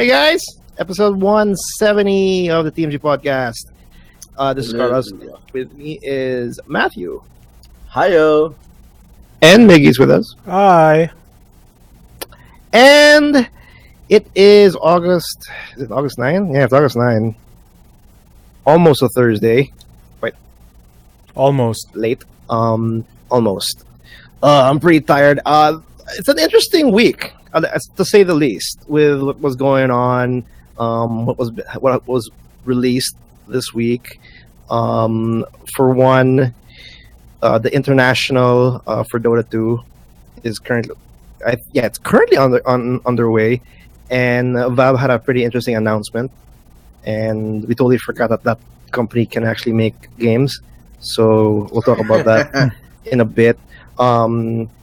Hey guys, episode 170 of the TMG Podcast. This is Carlos. With me is Matthew. Hiyo. And Miggy's with us. Hi. And it is August. Is it August 9? Yeah, it's August 9. Almost a Thursday. Quite Almost. late. Almost. I'm pretty tired. It's an interesting week, to say the least, with what was going on, what was released this week. For one, the international for Dota 2 is currently, it's currently underway, and Valve had a pretty interesting announcement, and we totally forgot that company can actually make games. So we'll talk about that in a bit.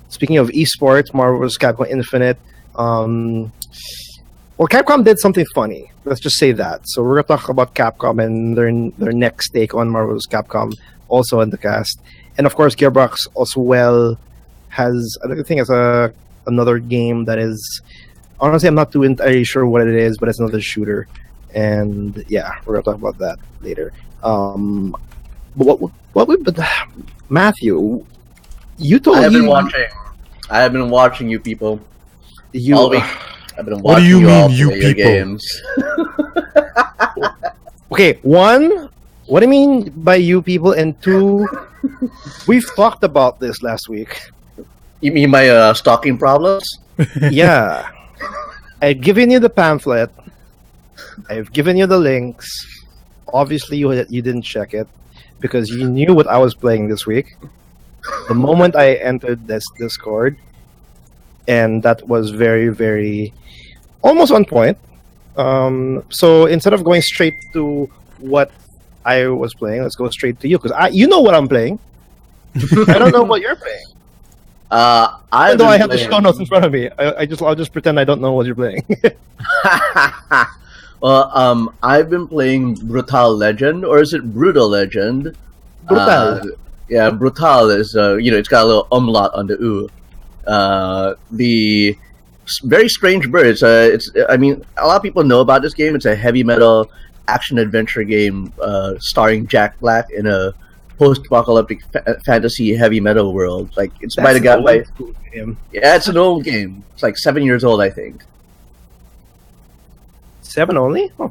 Speaking of esports, Marvel vs. Capcom Infinite. Capcom did something funny. Let's just say that. So we're gonna talk about Capcom and their next take on Marvel vs. Capcom, also in the cast. And of course, Gearbox also has another game that is, honestly, I'm not too entirely sure what it is, but it's another shooter. And yeah, we're gonna talk about that later. Matthew, you told me I have been watching you people all week. I've been watching What do you mean, you you people? games. Okay, one, what do you mean by you people? And two, we've talked about this last week. You mean my stalking problems? Yeah. I've given you the pamphlet. I've given you the links. Obviously, you didn't check it because you knew what I was playing this week. The moment I entered this Discord, and that was very, very almost on point. So instead of going straight to what I was playing, let's go straight to you because you know what I'm playing. I don't know what you're playing. Though I have the show notes in front of me, I'll just pretend I don't know what you're playing. Well, I've been playing Brutal Legend, or is it Brutal Legend? Brutal. Yeah, Brutal is it's got a little umlaut on the U. The very strange bird. I mean, a lot of people know about this game. It's a heavy metal action adventure game starring Jack Black in a post-apocalyptic fantasy heavy metal world. Like it's by the guy by him. Yeah, it's an old game. It's like 7 years old, I think. 7 only? Oh.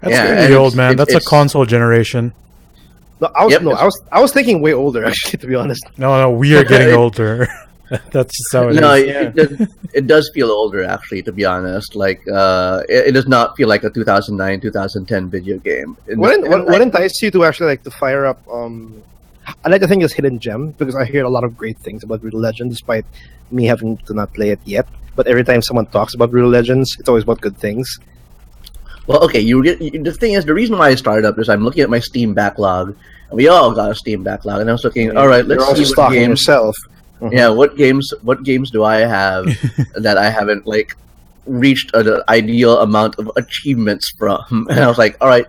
That's Yeah, pretty and old, man. That's a it's- console generation. No, I was thinking way older actually, to be honest. No, we are getting older. That's just how it No, is. it does feel older, actually, to be honest. Like, it does not feel like a 2009, 2010 video game. What enticed you to actually like to fire up? I like to think it's Hidden Gem because I hear a lot of great things about Brutal Legend, despite me having to not play it yet. But every time someone talks about Brutal Legends, it's always about good things. Well, okay, the thing is, the reason why I started up is I'm looking at my Steam backlog, and we all got a Steam backlog, and I was looking, all right, let's You're also see what stalking games. yourself. Mhm. Yeah, what games do I have that I haven't like reached an ideal amount of achievements from? And I was like, all right,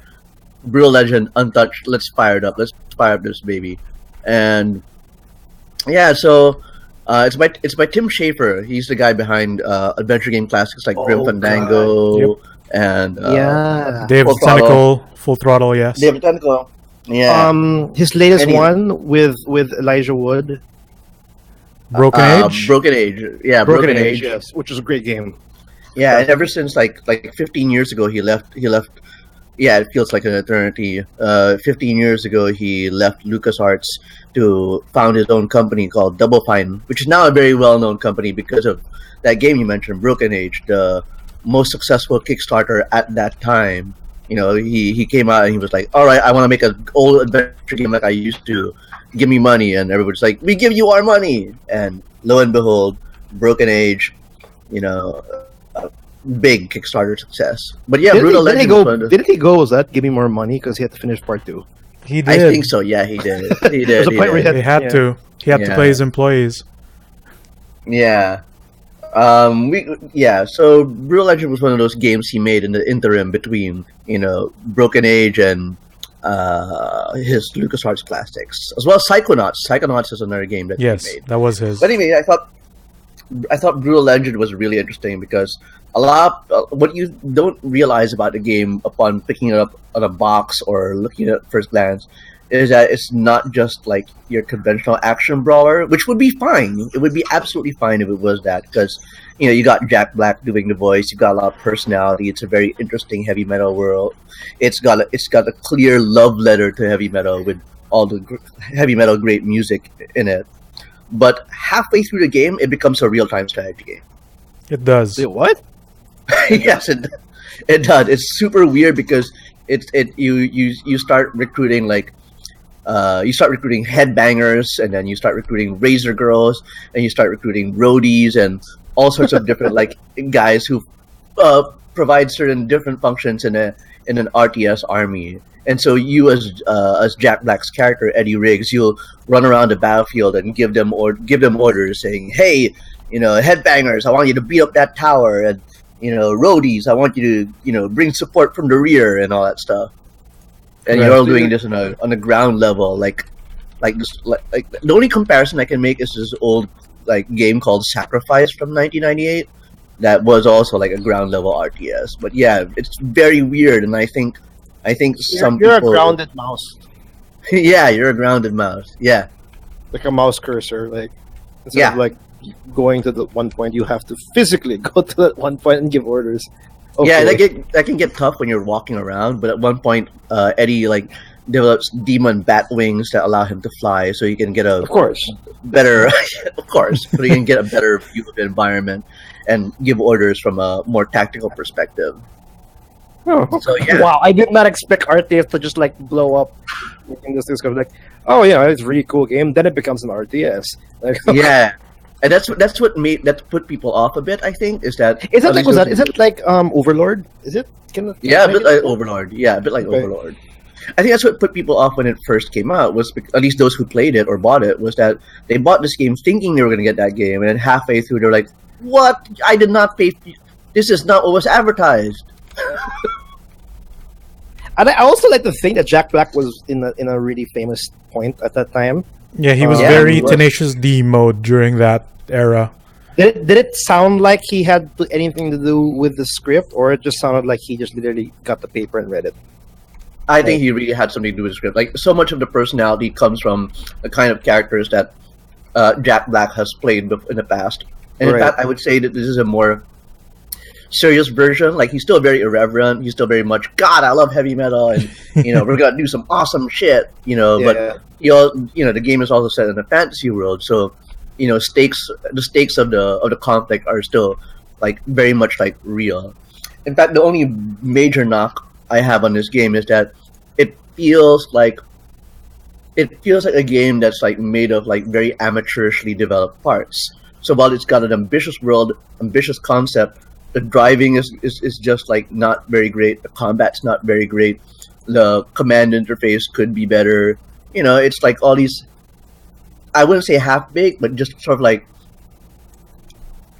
Brutal Legend, Untouched, let's fire it up. Let's fire up this baby. And yeah, so it's by Tim Schafer. He's the guy behind adventure game classics like Grim Fandango. Yep. And Dave Full Tentacle, Full Throttle, yes. David Tentacle. Yeah. His latest And he- one with Elijah Wood, Broken Age? Broken Age. Yeah, Broken Age, yes, which was a great game. Yeah, and ever since like 15 years ago he left. Yeah, it feels like an eternity. 15 years ago he left LucasArts to found his own company called Double Fine, which is now a very well-known company because of that game you mentioned, Broken Age, the most successful Kickstarter at that time. You know, he came out and he was like, all right, I want to make an old adventure game like I used to. Give me money. And everybody's like, we give you our money. And lo and behold, Broken Age, a big Kickstarter success. But yeah, Brutal Legend. Didn't he go? Was that give me more money because he had to finish part 2? He did. I think so. Yeah, he did. He did. There's a point where He had to. He had to Yeah. pay his employees. Yeah. So Brutal Legend was one of those games he made in the interim between, Broken Age and his LucasArts classics, as well as Psychonauts. Psychonauts is another game that Yes, he made. that was his. But anyway, Brutal Legend was really interesting because a lot what you don't realize about the game upon picking it up on a box or looking at it first glance is that it's not just like your conventional action brawler, which would be fine. It would be absolutely fine if it was that, because you got Jack Black doing the voice. You've got a lot of personality. It's a very interesting heavy metal world. It's got a clear love letter to heavy metal with all the heavy metal great music in it. But halfway through the game, it becomes a real-time strategy game. It does. Wait, what? Yes, it does. It's super weird because you start recruiting headbangers, and then you start recruiting razor girls, and you start recruiting roadies and all sorts of different guys who provide certain different functions in an RTS army. And so you, as Jack Black's character Eddie Riggs, you'll run around the battlefield and give them orders saying, "Hey, headbangers, I want you to beat up that tower, and roadies, I want you to bring support from the rear and all that stuff." And you're all doing this on a ground level, like the only comparison I can make is this old game called Sacrifice from 1998 that was also like a ground level RTS. But yeah, it's very weird, and I think some you're people, a grounded mouse. Yeah, you're a grounded mouse. Yeah, like a mouse cursor. Instead of going to the one point, you have to physically go to that one point and give orders. Okay. Yeah, that can get tough when you're walking around. But at one point, Eddie develops demon bat wings that allow him to fly, so you can get a better so you can get a better view of the environment and give orders from a more tactical perspective. Oh, so yeah. Wow, I did not expect RTS to just blow up in this discovery. It's a really cool game. Then it becomes an RTS. Yeah, and that's what put people off a bit. I think is that is it like Overlord? Is it? Yeah, a bit like Overlord. Yeah, a bit like Overlord. I think that's what put people off when it first came out. Was at least those who played it or bought it, was that they bought this game thinking they were going to get that game, and then halfway through they're like, "What? I did not pay. This is not what was advertised." And I also like to think that Jack Black was in a really famous point at that time. Yeah, he was very Tenacious D mode during that era. Did it sound like he had anything to do with the script, or it just sounded like he just literally got the paper and read it? I think he really had something to do with the script. So much of the personality comes from the kind of characters that Jack Black has played in the past. And in fact, I would say that this is a more serious version. He's still very irreverent. He's still very much, God, I love heavy metal, and we're gonna do some awesome shit. But the game is also set in a fantasy world, so the stakes of the conflict are still very much real. In fact, the only major knock I have on this game is that it feels like a game that's made of very amateurishly developed parts. So while it's got an ambitious world, ambitious concept, the driving is just not very great. The combat's not very great. The command interface could be better. It's all these, I wouldn't say half-baked, but just sort of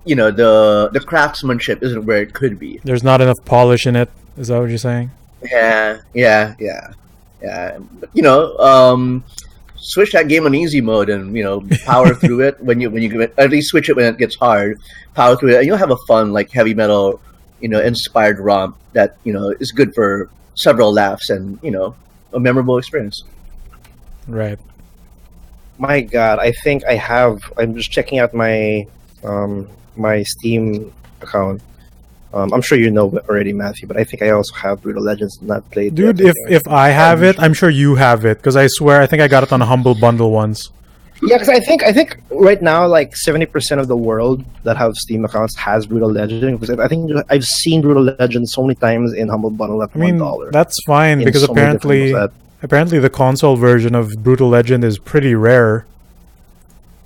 the craftsmanship isn't where it could be. There's not enough polish in it. Is that what you're saying? Yeah. But, switch that game on easy mode and power through it when you at least switch it when it gets hard. Power through it, and you'll have a fun heavy metal inspired romp that is good for several laughs and a memorable experience. Right. My God, I think I have. I'm just checking out my my Steam account. I'm sure you know already, Matthew, but I think I also have Brutal Legends not played. Dude, if I have it, I'm sure you have it, because I swear I think I got it on a Humble Bundle once. Yeah, because I think right now 70% of the world that have Steam accounts has Brutal Legend. Because I think I've seen Brutal Legend so many times in Humble Bundle at $1. That's fine, because apparently the console version of Brutal Legend is pretty rare.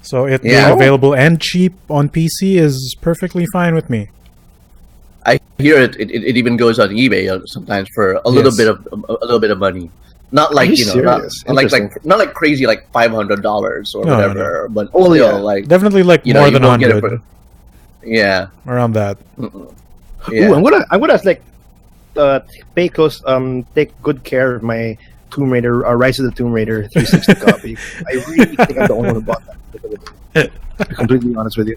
So it being available and cheap on PC is perfectly fine with me. I hear it even goes on eBay sometimes for a little bit of money. Not not crazy $500 or whatever, but still definitely more than 100. Yeah, around that. Yeah. Ooh, I'm gonna take good care of my Tomb Raider, Rise of the Tomb Raider 360 copy. I really think I'm the only one who bought that. To be completely honest with you.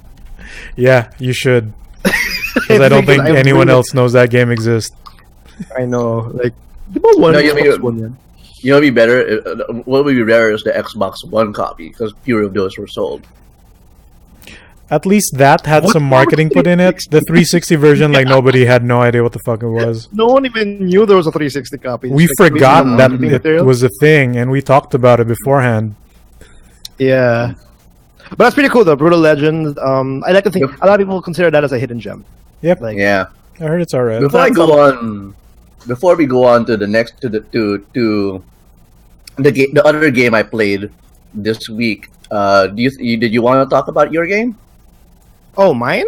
Yeah, you should. Because I don't think anyone else knows that game exists. I know. Like, one Xbox One, man. You know what'd be better? What would be rarer is the Xbox One copy, because fewer of those were sold. At least that had some marketing put in it. The 360 version, like, nobody had no idea what the fuck it was. No one even knew there was a 360 copy. We forgot that it was a thing, and we talked about it beforehand. Yeah. But that's pretty cool, though. Brutal Legend. I like to think a lot of people consider that as a hidden gem. Yep. Like, yeah. I heard it's alright. Before we go on to the next the other game I played this week, did you want to talk about your game? Oh, mine?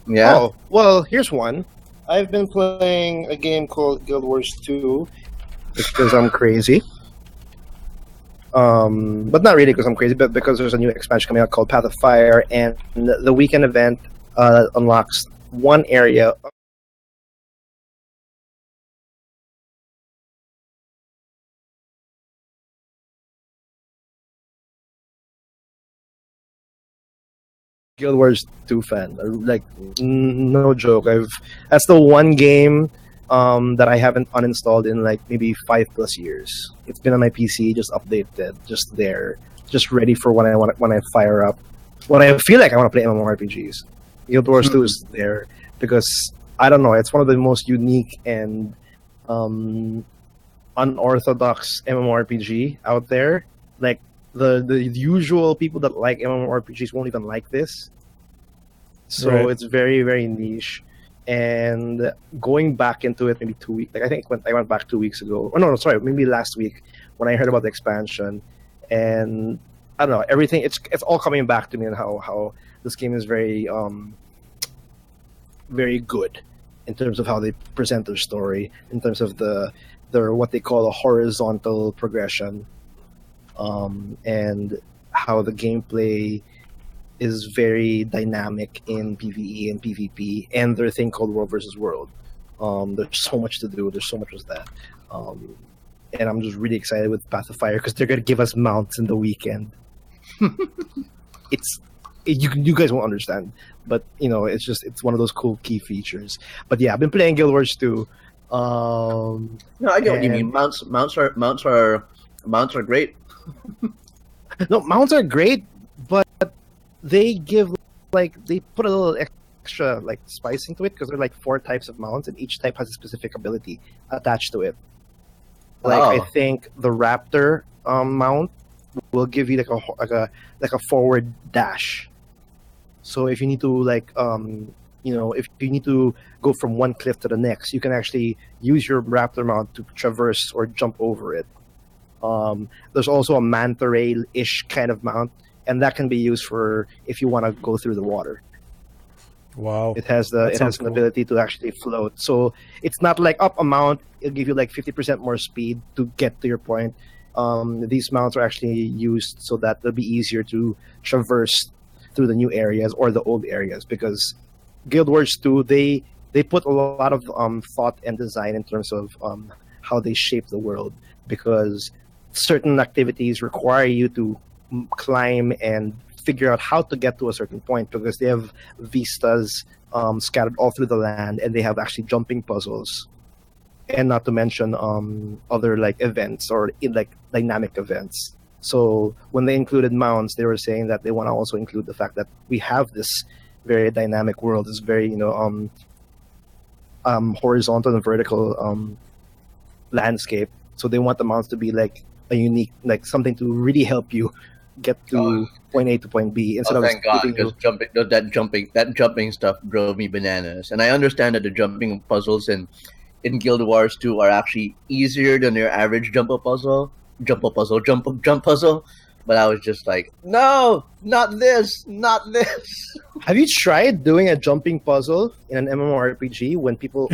Yeah. Oh, well, here's one. I've been playing a game called Guild Wars 2 because I'm crazy. But not really because I'm crazy, but because there's a new expansion coming out called Path of Fire, and the weekend event unlocks one area. Guild Wars 2 fan. Like, no joke. That's the one game that I haven't uninstalled in like maybe 5+ years. It's been on my PC, just updated, just there, just ready for when I fire up. When I feel like I want to play MMORPGs. Guild Wars 2 is there because I don't know. It's one of the most unique and unorthodox MMORPG out there. Like, the usual people that like MMORPGs won't even like this. So It's very, very niche. And going back into it maybe 2 weeks, like I think I went back 2 weeks ago. Oh no, sorry, maybe last week when I heard about the expansion, and I don't know, everything. It's all coming back to me, and how this game is very very good in terms of how they present their story, in terms of their what they call a horizontal progression. And how the gameplay is very dynamic in PvE and PvP, and their thing called World versus World. There's so much to do. There's so much with that. And I'm just really excited with Path of Fire because they're going to give us mounts in the weekend. You guys won't understand, but it's one of those cool key features. But yeah, I've been playing Guild Wars 2. No, I get what you mean. Mounts are great. No, mounts are great, but they give they put a little extra spice into it because there are 4 types of mounts, and each type has a specific ability attached to it. I think the Raptor mount will give you a forward dash. So if you need to if you need to go from one cliff to the next, you can actually use your Raptor mount to traverse or jump over it. There's also a manta ray-ish kind of mount, and that can be used for if you want to go through the water. Wow. It has an ability to actually float. So it's not like up a mount, it'll give you 50% more speed to get to your point. These mounts are actually used so that it'll be easier to traverse through the new areas or the old areas, because Guild Wars 2, they put a lot of thought and design in terms of how they shape the world, because certain activities require you to climb and figure out how to get to a certain point, because they have vistas scattered all through the land, and they have actually jumping puzzles, and not to mention other events or dynamic events. So when they included mounts, they were saying that they want to also include the fact that we have this very dynamic world, this very horizontal and vertical landscape. So they want the mounts to be a unique, something to really help you get to point A to point B instead of thank God, because that jumping stuff drove me bananas. And I understand that the jumping puzzles in Guild Wars 2 are actually easier than your average jump puzzle. But I was just like, no, not this. Have you tried doing a jumping puzzle in an MMORPG when people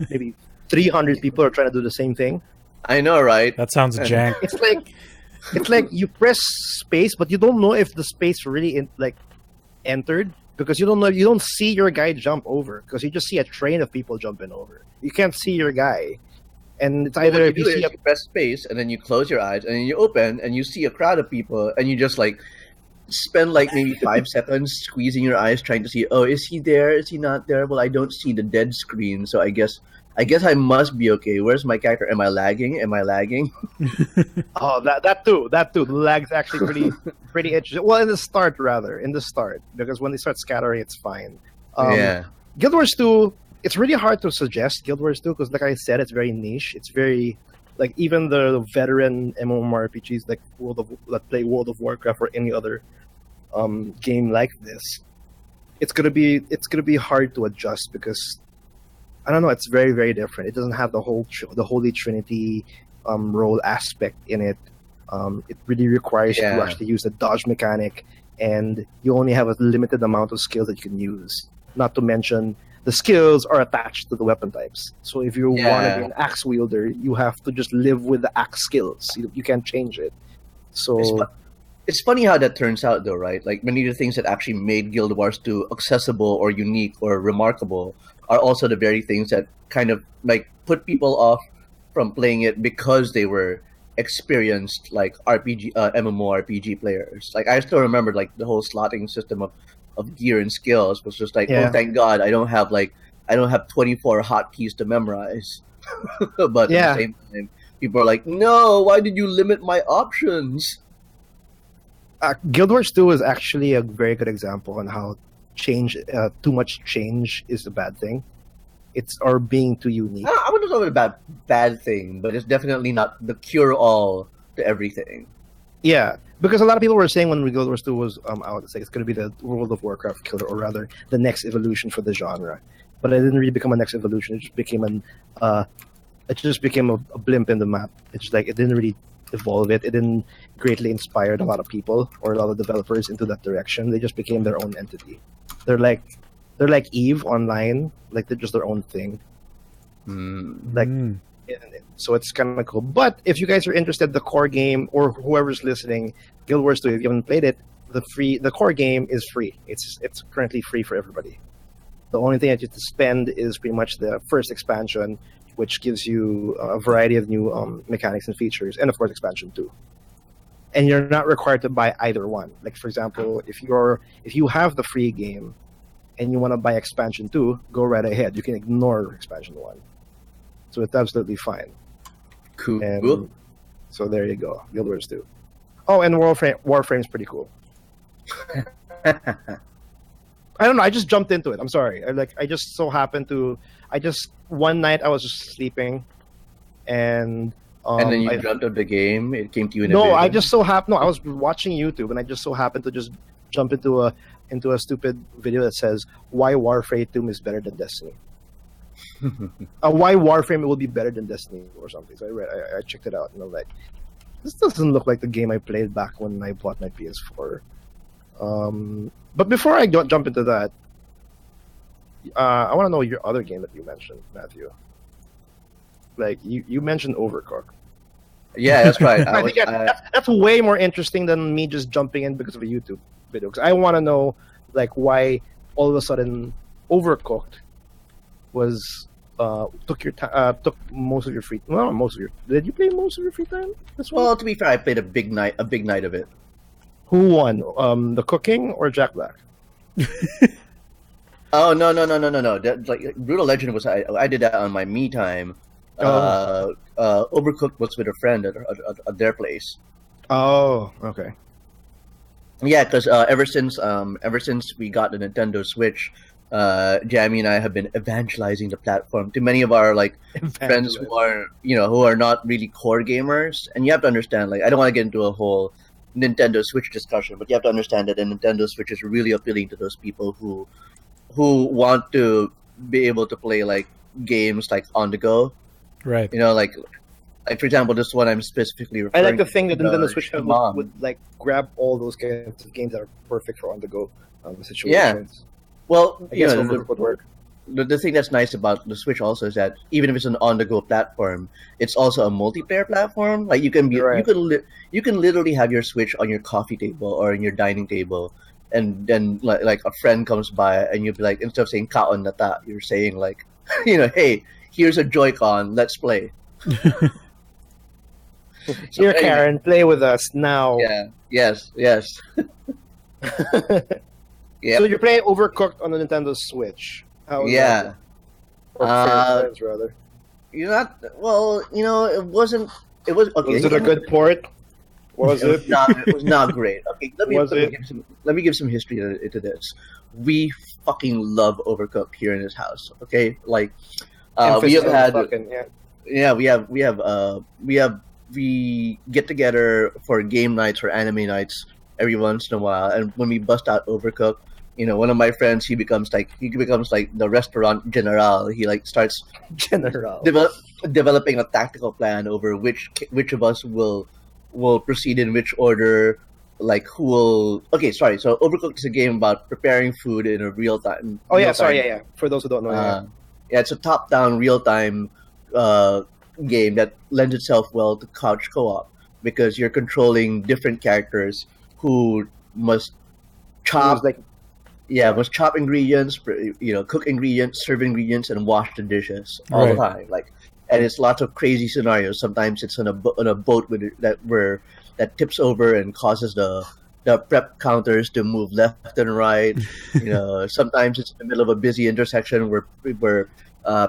maybe 300 people are trying to do the same thing? I know, right? That sounds jank. It's like you press space, but you don't know if the space really entered, because you don't see your guy jump over, because you just see a train of people jumping over. You can't see your guy, and it's either if you press space and then you close your eyes and then you open and you see a crowd of people and you just spend like maybe 5 seconds squeezing your eyes trying to see, oh, is he there? Is he not there? Well, I don't see the dead screen, so I guess I must be okay. Where's my character? Am I lagging? Oh, that too. The lag's actually pretty interesting. Well, in the start, because when they start scattering, it's fine. Guild Wars 2, it's really hard to suggest Guild Wars 2 because, like I said, it's very niche. It's very like even the veteran MMORPGs like that play World of Warcraft or any other game like this. It's gonna be hard to adjust because I don't know. It's very, very different. It doesn't have the Holy Trinity role aspect in it. It really requires you to actually use the dodge mechanic, and you only have a limited amount of skills that you can use. Not to mention, the skills are attached to the weapon types. So if you want to be an axe wielder, you have to just live with the axe skills. You can't change it. So it's funny how that turns out, though, right? Like many of the things that actually made Guild Wars 2 accessible or unique or remarkable are also the very things that kind of like put people off from playing it because they were experienced like MMORPG players. Like I still remember like the whole slotting system of gear and skills was just like, oh, thank God I don't have 24 hotkeys to memorize. But at the same time, people are like, no, why did you limit my options? Guild Wars 2 is actually a very good example on how too much change is a bad thing. It's or being too unique. I wouldn't call it a bad thing, but it's definitely not the cure-all to everything. Yeah, because a lot of people were saying when Guild Wars 2 was out, it's going to be the World of Warcraft killer, or rather, the next evolution for the genre. But it didn't really become a next evolution. It just became a blimp in the map. It's like it didn't really evolve it. It didn't greatly inspire a lot of people or a lot of developers into that direction. They just became their own entity. They're like Eve online. Like they're just their own thing. So it's kind of cool. But if you guys are interested, the core game or whoever's listening, Guild Wars 2, if you haven't played it, the core game is free. It's currently free for everybody. The only thing that you have to spend is pretty much the first expansion, which gives you a variety of new mechanics and features, and of course expansion 2. And you're not required to buy either one. Like for example, if you have the free game and you want to buy expansion 2, go right ahead. You can ignore expansion 1. So it's absolutely fine. Cool. And so there you go. Guild Wars 2. Oh, and Warframe's pretty cool. I don't know. I just jumped into it. I'm sorry. One night I was just sleeping, and then you jumped on the game. It came to you in a No, vision. I just so happened. No, I was watching YouTube, and I just so happened to just jump into a stupid video that says why Warframe 2 is better than Destiny. Why Warframe will be better than Destiny or something. So I checked it out, and I'm like, this doesn't look like the game I played back when I bought my PS4. But before I jump into that, I want to know your other game that you mentioned, Matthew. Like you mentioned Overcooked. Yeah, that's right. I think that's way more interesting than me just jumping in because of a YouTube video. Because I want to know like why all of a sudden Overcooked was took most of your free. Well, most of your. Did you play most of your free time? Well, to be fair, I played a big night of it. Who won? The cooking or Jack Black? Oh no! Like Brutal Legend was I did that on my me time. Overcooked was with a friend at their place. Oh, okay. Yeah, because ever since we got the Nintendo Switch, Jamie and I have been evangelizing the platform to many of our friends who are not really core gamers. And you have to understand, I don't want to get into a whole Nintendo Switch discussion, but you have to understand that the Nintendo Switch is really appealing to those people who want to be able to play games on the go. Right. For example, this one I'm specifically referring to. I like the thing that Nintendo Switch would grab all those kinds of games that are perfect for on the go situations. Yeah. Well, I guess Overcooked would work. The thing that's nice about the Switch also is that even if it's an on-the-go platform, it's also a multiplayer platform. You can you can literally have your Switch on your coffee table or on your dining table, and then a friend comes by and you'll be like, instead of saying "kaon na ta," you're saying hey, here's a Joy-Con, let's play. Here, Karen, play with us now. Yeah. Yes. Yeah. So you're playing Overcooked on the Nintendo Switch. How is that? Or friends, rather. You're not. Well, it wasn't. It was okay. Was it a good port? Was it? It was not great. Okay, let me give some history into this. We fucking love Overcooked here in this house. Okay, like we have had. We get together for game nights or anime nights every once in a while, and when we bust out Overcooked, one of my friends, he becomes like the restaurant general. He like starts developing a tactical plan over which of us will proceed in which order, like who will. Okay, sorry. So Overcooked is a game about preparing food in a real time. Oh yeah, sorry, yeah. For those who don't know, it's a top-down real time game that lends itself well to couch co-op because you're controlling different characters who must chop must chop ingredients, cook ingredients, serve ingredients, and wash the dishes all the time. And it's lots of crazy scenarios. Sometimes it's on a boat that tips over and causes the prep counters to move left and right. Sometimes it's in the middle of a busy intersection where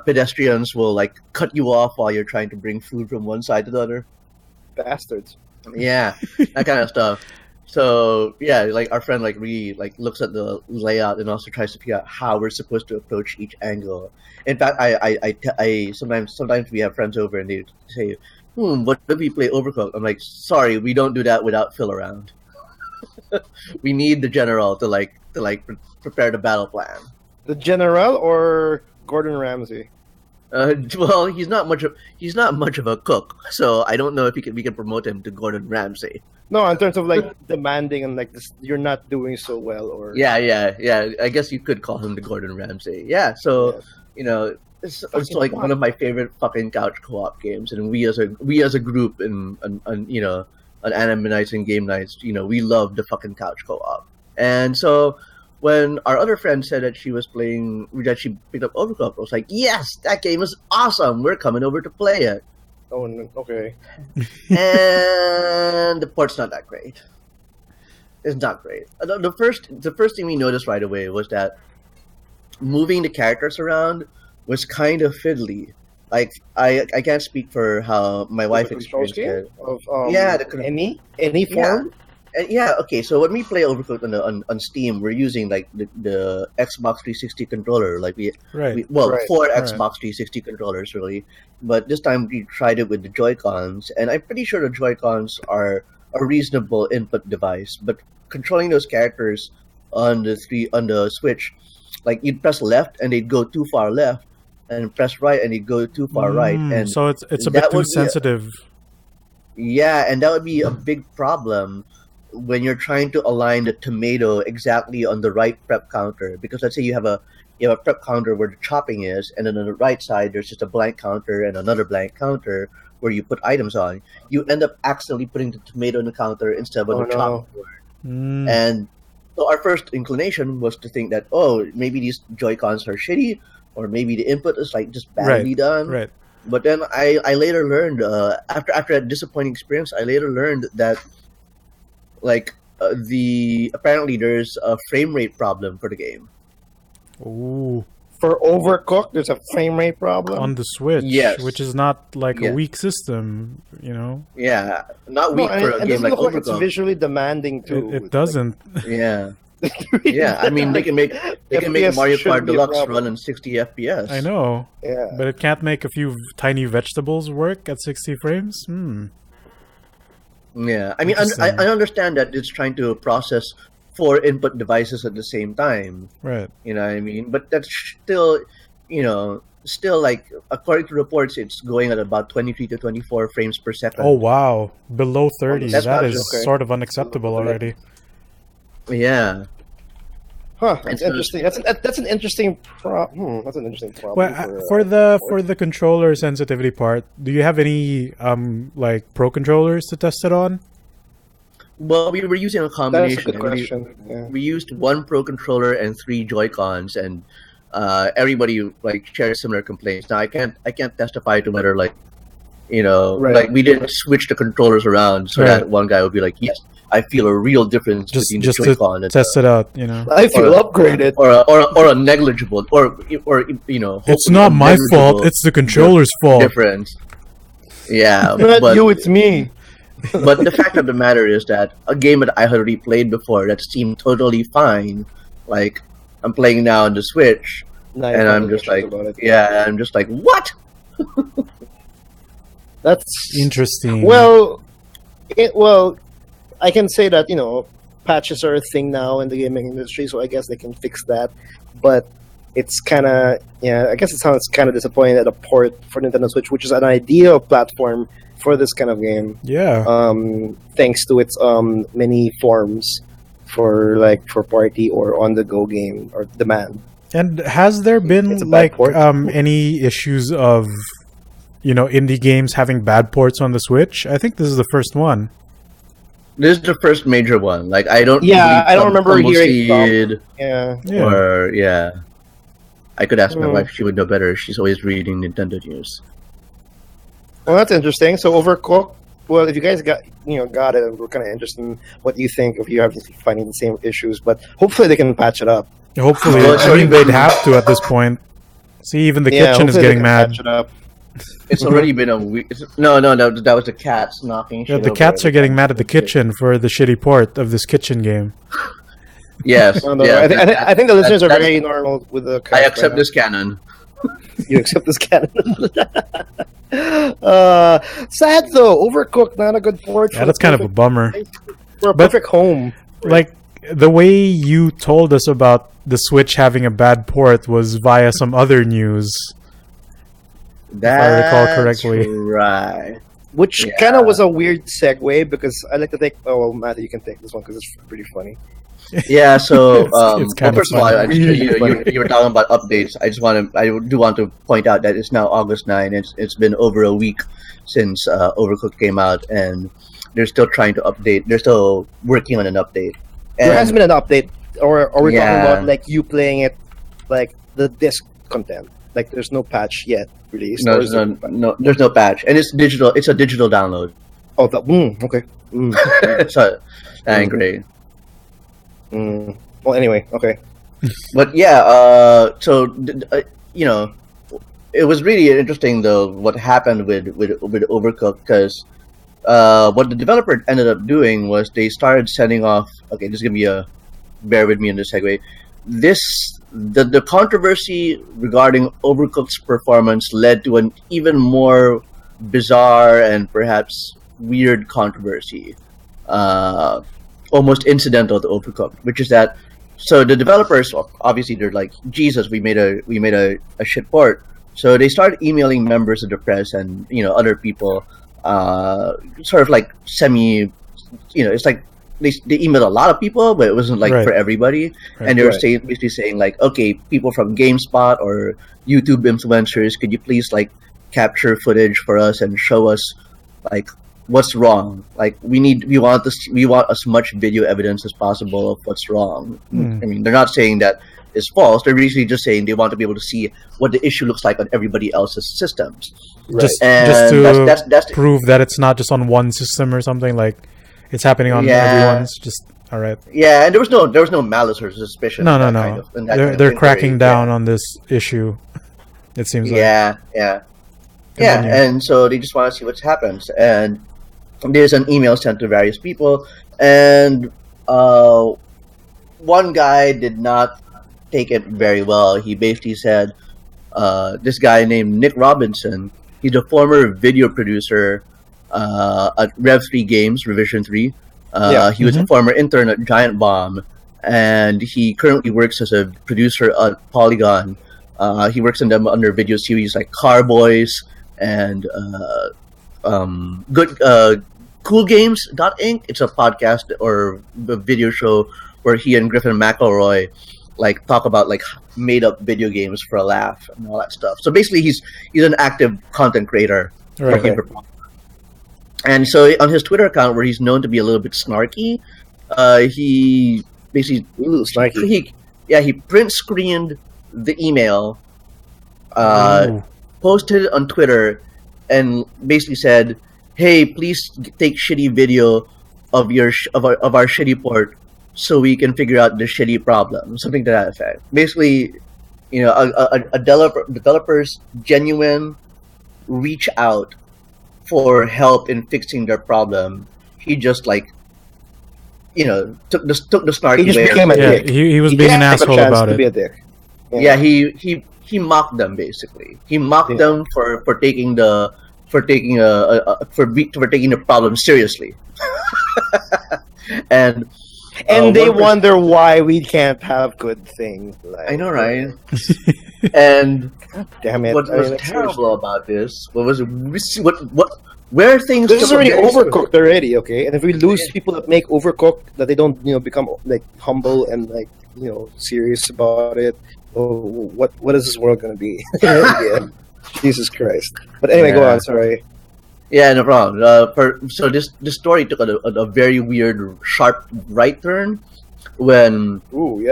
pedestrians will like cut you off while you're trying to bring food from one side to the other. Bastards. Yeah, that kind of stuff. So yeah, like our friend really looks at the layout and also tries to figure out how we're supposed to approach each angle. In fact, I sometimes we have friends over and they say, what if we play Overcooked? I'm like, sorry, we don't do that without Phil around. We need the general to prepare the battle plan. The general or Gordon Ramsay? Well, he's not much of a cook, so I don't know if we can promote him to Gordon Ramsay. No, in terms of demanding and this, you're not doing so well, or yeah. I guess you could call him the Gordon Ramsay. Yeah, so it's like one of my favorite fucking couch co-op games, and we as a group and on anime nights and game nights, we love the fucking couch co-op. And so when our other friend said that she picked up Overcooked, I was like, yes, that game is awesome. We're coming over to play it. Oh, okay. And the port's not that great. It's not great. The first thing we noticed right away was that moving the characters around was kind of fiddly. Like I can't speak for how my wife experienced it. Any form. Okay. So when we play Overcooked on Steam, we're using the Xbox 360 controller. Four Xbox 360 controllers really. But this time we tried it with the Joy-Cons, and I'm pretty sure the Joy-Cons are a reasonable input device. But controlling those characters on the Switch, you'd press left and they'd go too far left, and press right and they'd go too far right. And so it's a bit too sensitive. And that would be a big problem when you're trying to align the tomato exactly on the right prep counter, because let's say you have a prep counter where the chopping is, and then on the right side there's just a blank counter and another blank counter where you put items on. You end up accidentally putting the tomato in the counter instead of on the chopping board. And so our first inclination was to think that maybe these Joy-Cons are shitty, or maybe the input is just badly done. Right. But then I later learned after a disappointing experience, I later learned that apparently there's a frame rate problem for the game. Ooh. For Overcooked, there's a frame rate problem on the Switch. Yes. Which is not a weak system, Yeah, not weak for a game like Overcooked. It's visually demanding too. It doesn't. Yeah. Yeah, I mean they can make Mario Kart Deluxe run in 60 FPS. I know. Yeah. But it can't make a few tiny vegetables work at 60 frames. Yeah, I mean, I understand that it's trying to process 4 input devices at the same time. Right. You know what I mean? But that's still, according to reports, it's going at about 23 to 24 frames per second. Oh, wow. Below 30. That is okay. Sort of unacceptable already. Yeah. Huh. That's interesting. That's an interesting problem. That's an interesting problem. Well, for the controller sensitivity part, do you have any pro controllers to test it on? Well, we were using a combination. That's a good question. We used 1 Pro controller and 3 Joy-Cons, and everybody shared similar complaints. Now I can't testify to whether we didn't switch the controllers around so that one guy would be like, yes, I feel a real difference between the Joy-Con to test it out, you know. I feel upgraded, or a negligible, or you know. It's not my fault. It's the controller's fault. Difference. Yeah, not you. It's me. But the fact of the matter is that a game that I had already played before that seemed totally fine, like I'm playing now on the Switch, and I'm just like, I'm just like, what? That's interesting. Well, I can say that, you know, patches are a thing now in the gaming industry, so I guess they can fix that. But it's kind of, I guess it sounds kind of disappointing that a port for Nintendo Switch, which is an ideal platform for this kind of game, thanks to its many forms for party or on the go game or demand. And has there been any issues of, you know, indie games having bad ports on the Switch? I think this is the first one. This is the first major one. Like, I don't. Yeah, I don't remember hearing. I could ask my wife; she would know better. She's always reading Nintendo news. Well, that's interesting. So, Overcooked. Well, if you guys got it, we're kind of interested in what you think if you have finding the same issues. But hopefully, they can patch it up. Hopefully, I mean, they'd have to at this point. See, even the kitchen is getting mad. Patch it up. It's already been a week. No, that was the cats knocking. Yeah, the cats are getting mad at the kitchen for the shitty port of this kitchen game. Yes. I think the listeners are very normal with the cats. I accept this canon. You accept this canon. Sad though. Overcooked, not a good port. Yeah, that's kind of a bummer. For a perfect home. Like, the way you told us about the Switch having a bad port was via some other news. That's if I recall correctly. Right. Which kind of was a weird segue because I like to take. Oh, well, Matthew, you can take this one because it's pretty funny. Yeah. So, it's kind first of all, you were talking about updates. I do want to point out that it's now August 9. It's been over a week since Overcooked came out, and they're still trying to update. They're still working on an update. And there hasn't been an update, or are we talking about like you playing it, like the disc content? Like, there's no patch yet released. No, there's no patch, and it's digital. It's a digital download. Oh, okay. So, that ain't great. Well, anyway, okay. But you know, it was really interesting though what happened with Overcooked, because what the developer ended up doing was they started sending off. Okay, this is gonna be bear with me in this segue. The controversy regarding Overcooked's performance led to an even more bizarre and perhaps weird controversy, almost incidental to Overcooked, which is that so the developers obviously they're like, Jesus, we made a shit port, so they started emailing members of the press and other people, sort of like it's like. They emailed a lot of people, but it wasn't like for everybody. Right. And they were basically saying like, okay, people from GameSpot or YouTube influencers, could you please like capture footage for us and show us like what's wrong? Like we want as much video evidence as possible of what's wrong. I mean, they're not saying that it's false. They're basically just saying they want to be able to see what the issue looks like on everybody else's systems. Right. Just to that's prove that it's not just on one system or something like. It's happening on everyone's. Just all right. Yeah, and there was no malice or suspicion. No. They're cracking down on this issue. It seems like. Yeah. And so they just want to see what happens. And there's an email sent to various people, and one guy did not take it very well. He basically said, "This guy named Nick Robinson. He's a former video producer." At Rev 3 Games, Revision 3. He was a former intern at Giant Bomb, and he currently works as a producer at Polygon. He works on them under video series like Carboys and Cool Games Inc. It's a podcast or a video show where he and Griffin McElroy like talk about like made up video games for a laugh and all that stuff. So basically, he's an active content creator. Right. And so on his Twitter account, where he's known to be a little bit snarky, he basically he print screened the email, posted it on Twitter, and basically said, "Hey, please take shitty video of our shitty port so we can figure out the shitty problem, something to that effect. Basically, a developer's genuine reach out for help in fixing their problem. He just took the snarky he just way. Became a dick. He was being an asshole about it. Be a dick. Yeah, he mocked them basically. He mocked them for taking the problem seriously. and they wonder why we can't have good things. I know, right? And damn it! What was terrible about this? Where things? This is already overcooked already. Okay, and if we lose people that make overcooked, that they don't become humble and serious about it. Oh, what is this world going to be? Jesus Christ! But anyway, go on. Sorry. Yeah, no problem. So this story took a very weird, sharp right turn when. One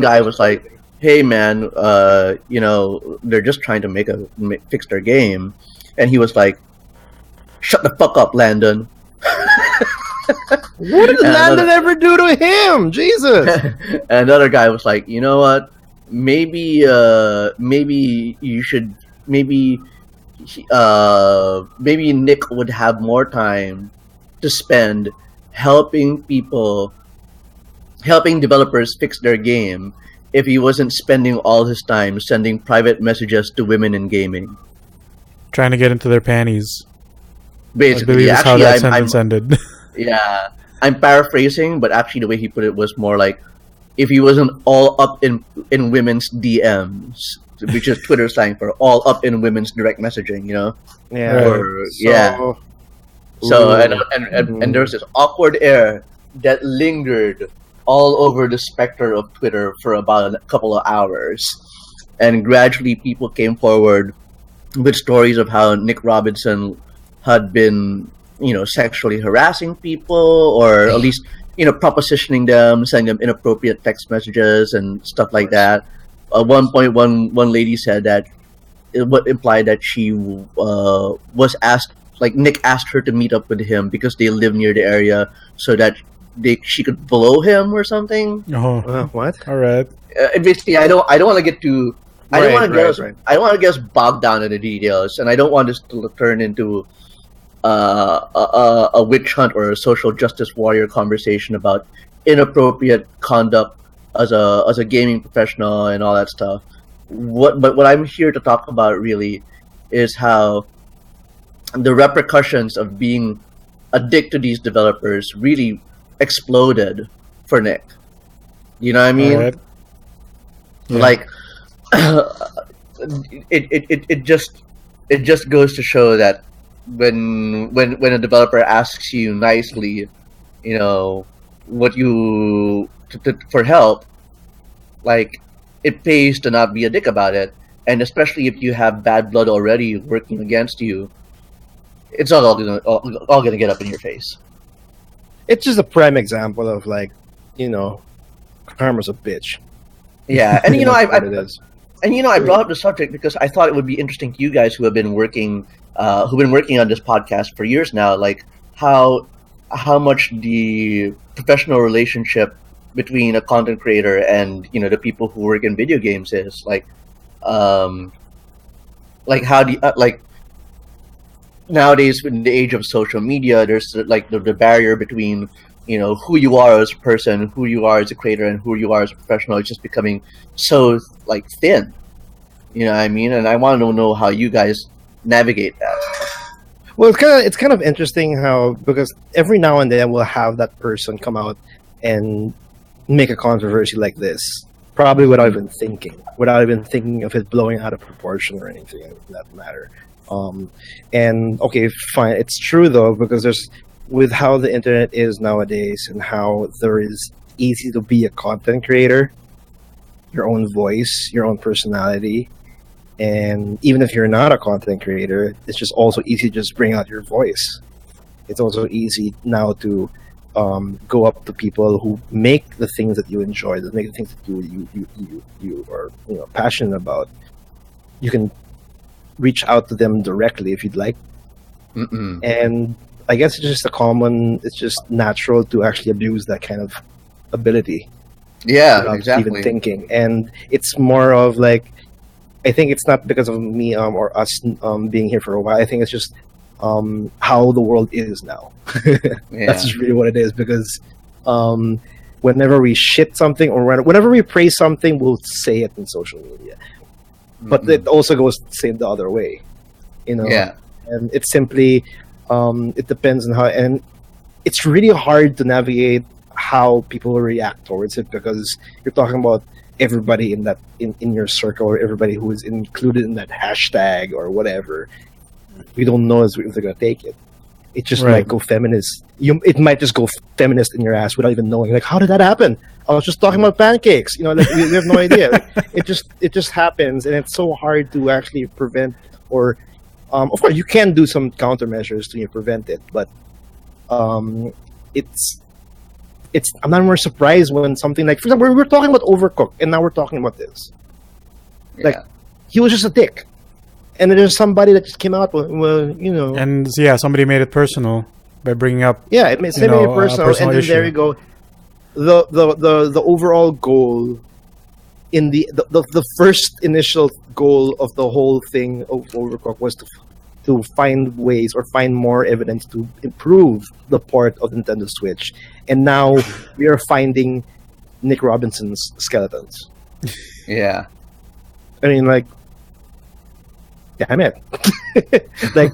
guy was like, "Hey, man, they're just trying to fix their game," and he was like, "Shut the fuck up, Landon." What did Landon ever do to him? Jesus! And another guy was like, "You know what? Maybe you should maybe Nick would have more time to spend helping developers fix their game if he wasn't spending all his time sending private messages to women in gaming, trying to get into their panties." Basically, I believe is how that sentence ended. Yeah, I'm paraphrasing, but actually the way he put it was more like, if he wasn't all up in women's DMs, which is Twitter slang for all up in women's direct messaging, Yeah. So and there was this awkward air that lingered all over the specter of Twitter for about a couple of hours, and gradually people came forward with stories of how Nick Robinson had been, sexually harassing people, or at least, propositioning them, sending them inappropriate text messages and stuff like that. At one point, one lady said that it implied that she was asked, Nick asked her to meet up with him because they live near the area, so that she could blow him or something. Oh, what? All right. Basically, I don't want to get too. I don't want to get us bogged down in the details, and I don't want this to turn into a witch hunt or a social justice warrior conversation about inappropriate conduct as a gaming professional and all that stuff. But what I'm here to talk about really is how the repercussions of being a dick to these developers really exploded for Nick. You know what I mean? Right. Yeah. Like it just goes to show that when a developer asks you nicely, what you for help, it pays to not be a dick about it, and especially if you have bad blood already working against you, it's all gonna get up in your face. It's just a prime example of karma's a bitch. Yeah, and I brought up the subject because I thought it would be interesting to you guys who've been working on this podcast for years now, how much the professional relationship between a content creator and the people who work in video games is how do you, nowadays in the age of social media, there's the barrier between who you are as a person, who you are as a creator, and who you are as a professional. It's just becoming so thin. You know what I mean? And I want to know how you guys navigate that. Well, it's kind of interesting how, because every now and then we'll have that person come out and make a controversy like this, probably without even thinking of it blowing out of proportion or anything in that matter. And okay, fine, it's true though, because with how the internet is nowadays and how there is easy to be a content creator, your own voice, your own personality. And even if you're not a content creator, it's just also easy to just bring out your voice. It's also easy now to go up to people who make the things that you enjoy, that make the things that you are passionate about. You can reach out to them directly if you'd like. Mm-mm. And I guess it's just natural to actually abuse that kind of ability. Yeah, exactly. Even thinking, and it's more of like, I think it's not because of me or us being here for a while. I think it's just how the world is now. That's just really what it is, because whenever we shit something or whenever we praise something, we'll say it in social media. But it also goes the same the other way, Yeah. And it's simply it depends on how, and it's really hard to navigate how people react towards it, because you're talking about everybody in that in your circle, or everybody who is included in that hashtag or whatever. We don't know if they're gonna take it. It just might go feminist. It might just go feminist in your ass without even knowing. Like, how did that happen? I was just talking about pancakes. Like we have no idea. Like, it just happens, and it's so hard to actually prevent. Or, of course, you can do some countermeasures to prevent it, but I'm not more surprised when something like, for example, we're talking about Overcooked, and now we're talking about this. Like, he was just a dick. And then there's somebody that just came out with, And somebody made it personal by bringing up. Yeah, it made it personal, and then there you go. The overall goal, in the first initial goal of the whole thing of Overcooked was to find ways or find more evidence to improve the port of Nintendo Switch, and now we are finding Nick Robinson's skeletons. Yeah, I mean, like, damn it. Like,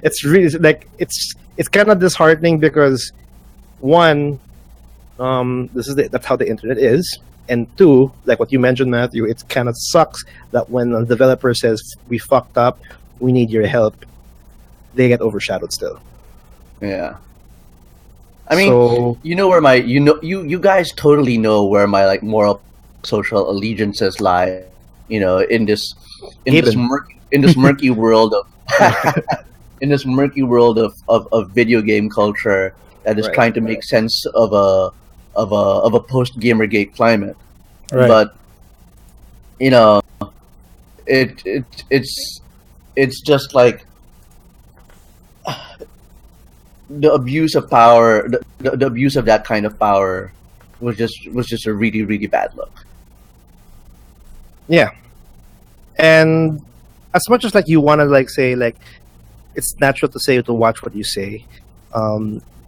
it's really like it's kind of disheartening, because one, that's how the internet is, and two, like what you mentioned, Matthew, it kind of sucks that when a developer says we fucked up, we need your help, they get overshadowed still. Yeah. I mean, you guys totally know where my like moral social allegiances lie, in this murky world of in this murky world of video game culture that is trying to make sense of a post Gamergate climate. Right. But it's just like the abuse of power, the abuse of that kind of power was just a really, really bad look. Yeah. And as much as like you want to like say like it's natural to say to watch what you say,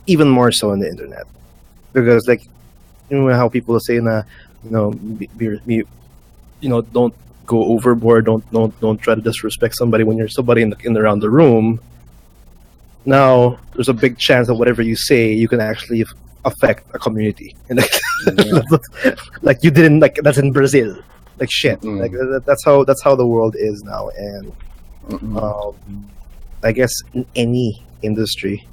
even more so on the internet, because like how people say don't go overboard, don't try to disrespect somebody when you're somebody in around the room. Now there's a big chance that whatever you say you can actually affect a community, and like you didn't like that's in Brazil. Like shit, like that's how the world is now, and I guess in any industry.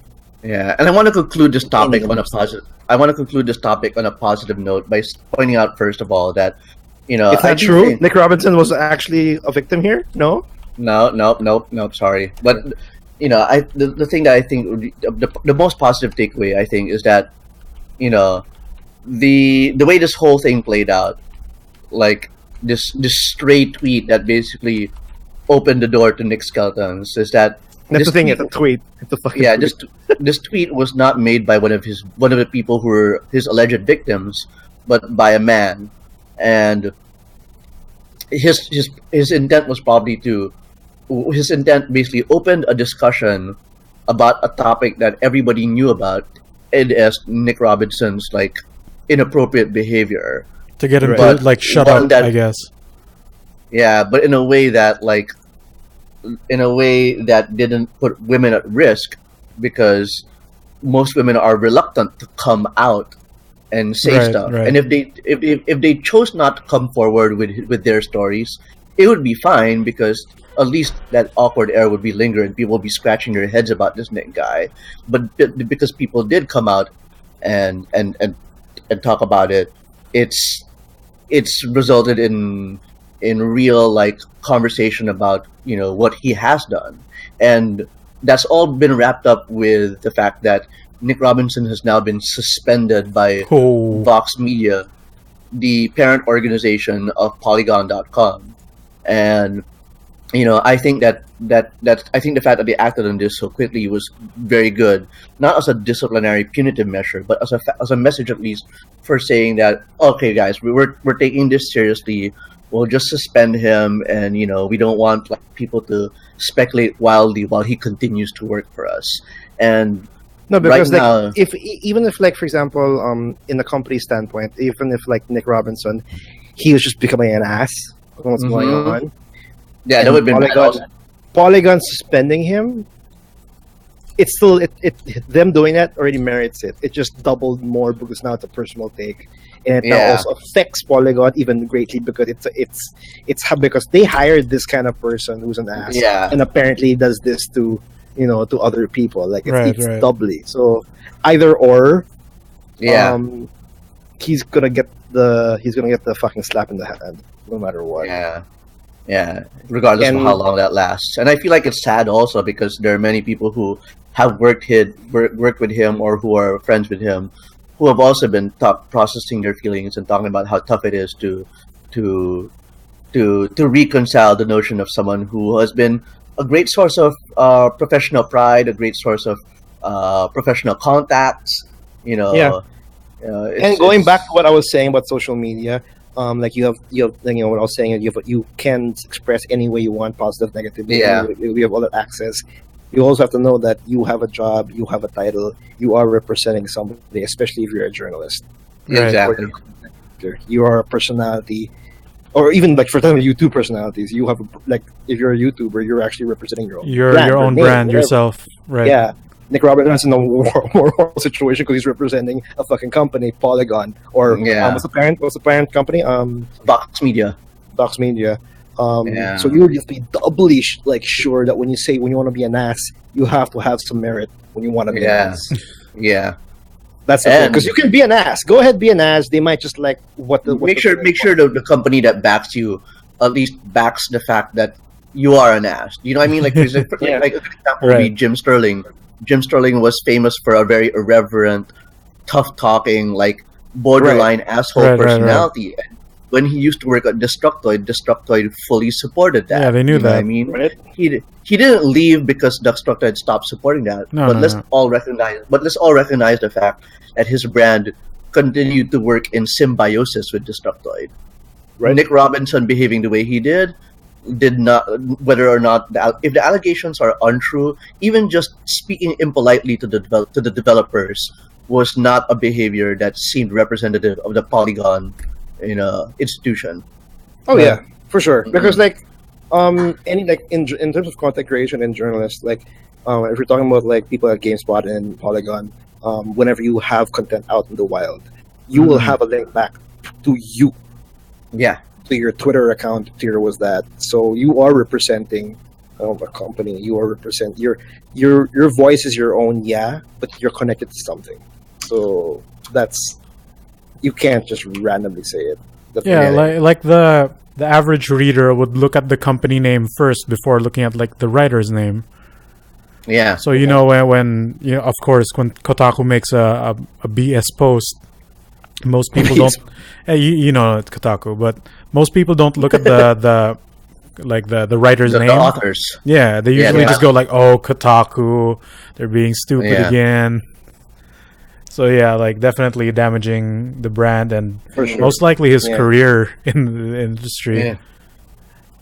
Yeah, and I want to conclude this topic on a positive. I want to conclude this topic on a positive note by pointing out first of all that it's not true. Nick Robinson was actually a victim here. No. Sorry, but the thing that I think the most positive takeaway I think is that the way this whole thing played out, like. This stray tweet that basically opened the door to Nick Skeletons is that that's the thing. It's a tweet. It's a fucking tweet. This tweet was not made by one of the people who were his alleged victims, but by a man, and his intent was probably his intent basically opened a discussion about a topic that everybody knew about, and as Nick Robinson's like inappropriate behavior. To get him to shut up, I guess. Yeah, but in a way that didn't put women at risk, because most women are reluctant to come out and say stuff. Right. And if they chose not to come forward with their stories, it would be fine, because at least that awkward air would be lingering. People would be scratching their heads about this Nick guy. But because people did come out and talk about it, it's resulted in real like conversation about what he has done, and that's all been wrapped up with the fact that Nick Robinson has now been suspended by Vox Media, the parent organization of Polygon.com, and I think that I think the fact that they acted on this so quickly was very good, not as a disciplinary punitive measure, but as a message at least for saying that, okay, guys, we're taking this seriously. We'll just suspend him, and we don't want people to speculate wildly while he continues to work for us. And no, because right now, even if for example, in the company standpoint, even if Nick Robinson, he was just becoming an ass. What's going on? Yeah, that would have been Polygon suspending him. It's still them doing that already merits it. It just doubled more because now it's a personal take, and it now also affects Polygon even greatly because it's because they hired this kind of person who's an ass, and apparently does this to to other people. It's doubly. So either or, he's gonna get the fucking slap in the head no matter what. Yeah, regardless of how long that lasts. And I feel like it's sad also because there are many people who have worked with him or who are friends with him who have also been processing their feelings and talking about how tough it is to reconcile the notion of someone who has been a great source of professional pride, a great source of professional contacts, and going back to what I was saying about social media, you have what I was saying, you can express any way you want, positive, negative. You have all that access. You also have to know that you have a job, you have a title, you are representing somebody, especially if you're a journalist. Exactly. You are a personality, or even for some YouTube personalities, you have if you're a YouTuber, you're actually representing your own brand yourself, right? Yeah. Nick Robinson is in a more situation because he's representing a fucking company, Polygon, or what's the parent company? Vox Media. Vox Media. So you just be doubly sure that when you want to be an ass, you have to have some merit when you want to be an ass. Yeah. That's the thing, because you can be an ass. Go ahead, be an ass. They might just make sure the company that backs you at least backs the fact that you are an ass. You know what I mean? Like a good example would be Jim Sterling. Jim Sterling was famous for a very irreverent, tough-talking, borderline asshole personality. Right. And when he used to work at Destructoid fully supported that. Yeah, they knew that. I mean, he didn't leave because Destructoid stopped supporting that. Let's all recognize the fact that his brand continued to work in symbiosis with Destructoid. Right. Nick Robinson behaving the way he did not, whether or not if the allegations are untrue, even just speaking impolitely to the developers was not a behavior that seemed representative of the Polygon institution. Oh yeah, for sure. Because in terms of content creation and journalists, if you're talking about people at GameSpot and Polygon, whenever you have content out in the wild, you will have a link back to you. Yeah. To your Twitter account, Twitter was that. So you are representing a company. You are your voice is your own, but you're connected to something. So you can't just randomly say it. Like the average reader would look at the company name first before looking at the writer's name. Yeah. So when of course when Kotaku makes a BS post, most people don't. It's Kotaku, but most people don't look at the writer's name. The authors. Yeah, they usually just go oh, Kotaku, they're being stupid again. So definitely damaging the brand and most likely his career in the industry.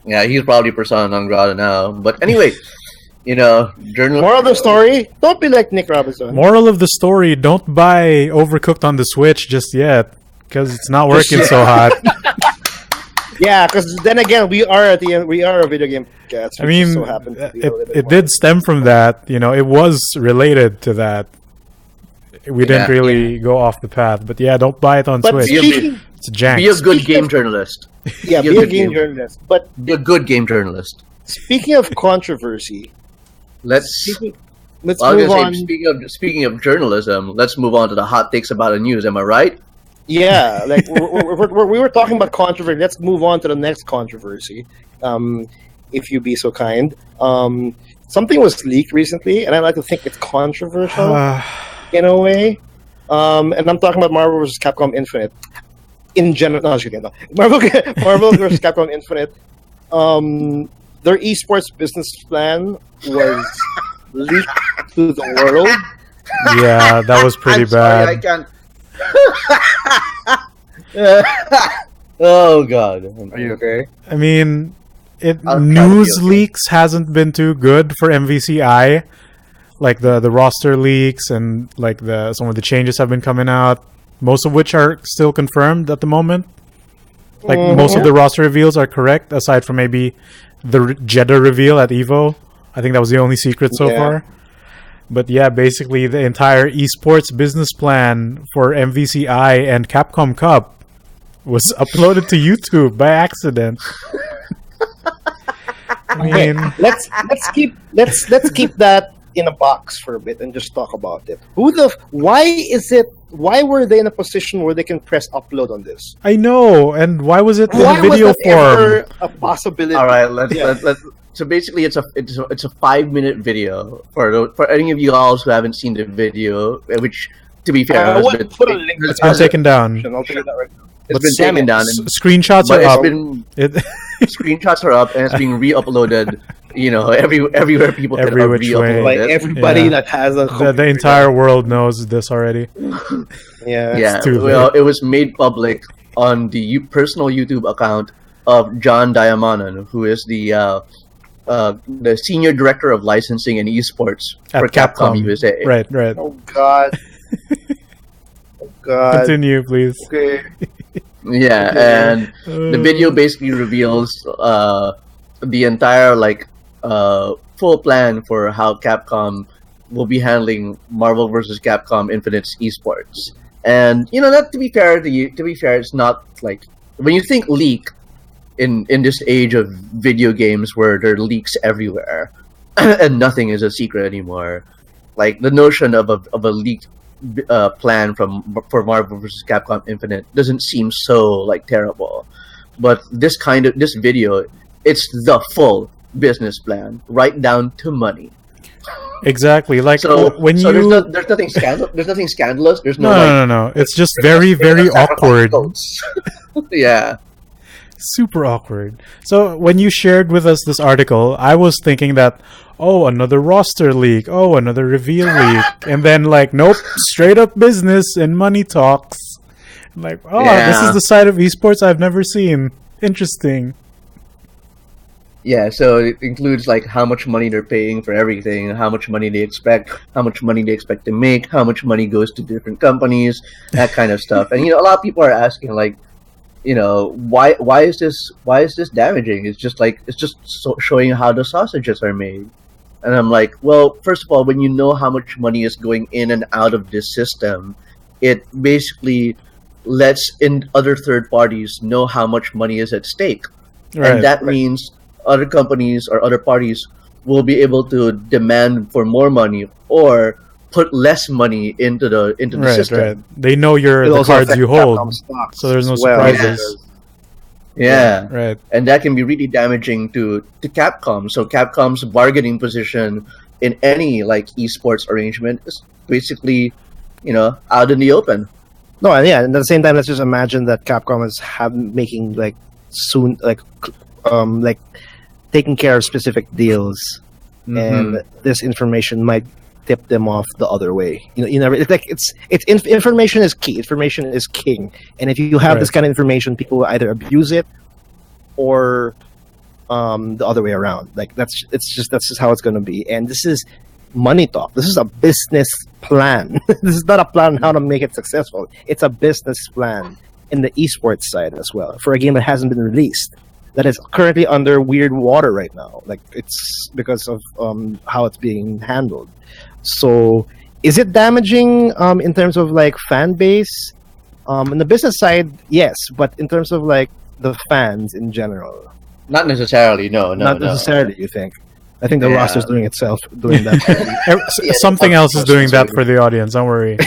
Yeah, he's probably persona non grata now. But anyway, Moral of the story: don't be like Nick Robinson. Moral of the story: don't buy Overcooked on the Switch just yet because it's not working so hot. Yeah, because then again, we are a video game podcast. I mean, so happens it did stem from that. It was related to that. We didn't really go off the path, but don't buy it on Switch. It's jank. Be a good game journalist. Yeah, be a game journalist. But be a good game journalist. Speaking of controversy, let's move on. Speaking of journalism, let's move on to the hot takes about the news. Am I right? Yeah, we were talking about controversy. Let's move on to the next controversy, if you be so kind. Something was leaked recently, and I like to think it's controversial in a way. And I'm talking about Marvel vs. Capcom Infinite. In general, no, Marvel vs. Capcom Infinite. their esports business plan was leaked to the world. Yeah, that was pretty I'm sorry, I bad. can't. Oh God. Are you okay? I mean, I'll news try to be okay. leaks hasn't been too good for MVCI. Like the roster leaks and like some of the changes have been coming out, most of which are still confirmed at the moment. Like most of the roster reveals are correct, aside from maybe the Jeddah reveal at Evo. I think that was the only secret so Yeah. far. But yeah, basically the entire esports business plan for MVCI and Capcom Cup was uploaded to YouTube by accident. I mean, let's keep that in a box for a bit and just talk about it. Why were they in a position where they can press upload on this? I know, and why was it in Why a video was that form? ever a possibility? All right, let's. So basically, it's a 5-minute video for any of you all who haven't seen the video, which, to be fair, I has would been, put a link. It's been taken down. I'll take it that right now. it's been taken down, Screenshots but are it's up. been It, screenshots are up and it's being re-uploaded. You know, everywhere people can Every which way. re-upload Like it. everybody Yeah. that has a the entire world knows this already. yeah. Yeah, too well, late. it was made public on the personal YouTube account of John Diamanon, who is the senior director of licensing and esports At for Capcom Capcom. USA. Right, right. Oh God. Oh God. Continue, please. Okay. Yeah, and the video basically reveals the entire full plan for how Capcom will be handling Marvel vs. Capcom Infinite's esports. And you know, that to be fair, it's not like when you think leak in this age of video games where there are leaks everywhere and nothing is a secret anymore. Like the notion of a leaked plan for Marvel vs. Capcom Infinite doesn't seem so terrible, but this video, it's the full business plan, right down to money. Exactly. Like So when so you there's nothing there's nothing scandalous. There's no. It's just very, very awkward. Yeah. Super awkward. So when you shared with us this article, I was thinking that, oh, another roster leak, oh, another reveal leak, and then nope, straight up business and money talks. Like, oh, this Yeah. is the side of esports I've never seen. Interesting. Yeah, so it includes how much money they're paying for everything, how much money they expect, how much money they expect to make, how much money goes to different companies, that kind of stuff. And a lot of people are asking why is this damaging? It's just showing how the sausages are made. And I'm like, well, first of all, when you know how much money is going in and out of this system, it basically lets in other third parties know how much money is at stake. Right. And that means other companies or other parties will be able to demand for more money or put less money into the Right, system. right. They know the It'll also cards affect you hold, Capcom stocks so there's no as well. surprises. Yeah. Right. And that can be really damaging to Capcom. So Capcom's bargaining position in any esports arrangement is basically, out in the open. No, and yeah, and at the same time, let's just imagine that Capcom is making soon taking care of specific deals, and this information might tip them off the other way. You never. Information is key. Information is king, and if you have this kind of information, people will either abuse it or the other way around. That's just how it's going to be. And this is money talk. This is a business plan. This is not a plan on how to make it successful. It's a business plan in the esports side as well for a game that hasn't been released, that is currently under weird water right now. It's because of how it's being handled. So is it damaging in terms of fan base? In the business side, yes, but in terms of the fans in general, Not necessarily. No. not necessarily. You think? I think the Yeah. roster's doing that. Something else is doing that for the audience. Don't worry.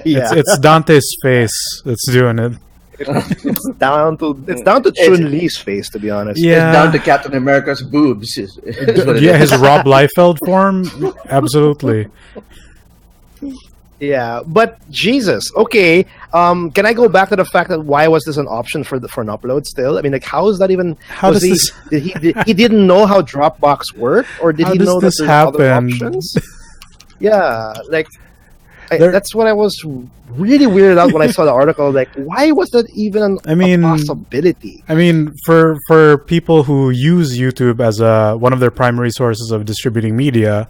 Yeah, It's Dante's face that's doing it. it's down to Chun Li's face, to be honest. Yeah. It's down to Captain America's boobs. Is what it Yeah, is. his Rob Liefeld form, absolutely. Yeah, but Jesus, okay. Can I go back to the fact that why was this an option for an upload still? I mean, like, how is that even? How was does he, he didn't know how Dropbox worked, or did How he does know that this there's other happen? options? Yeah, like There- that's what I was really weirded out when I saw the article. Like, why was that even a possibility? I mean, for people who use YouTube as one of their primary sources of distributing media,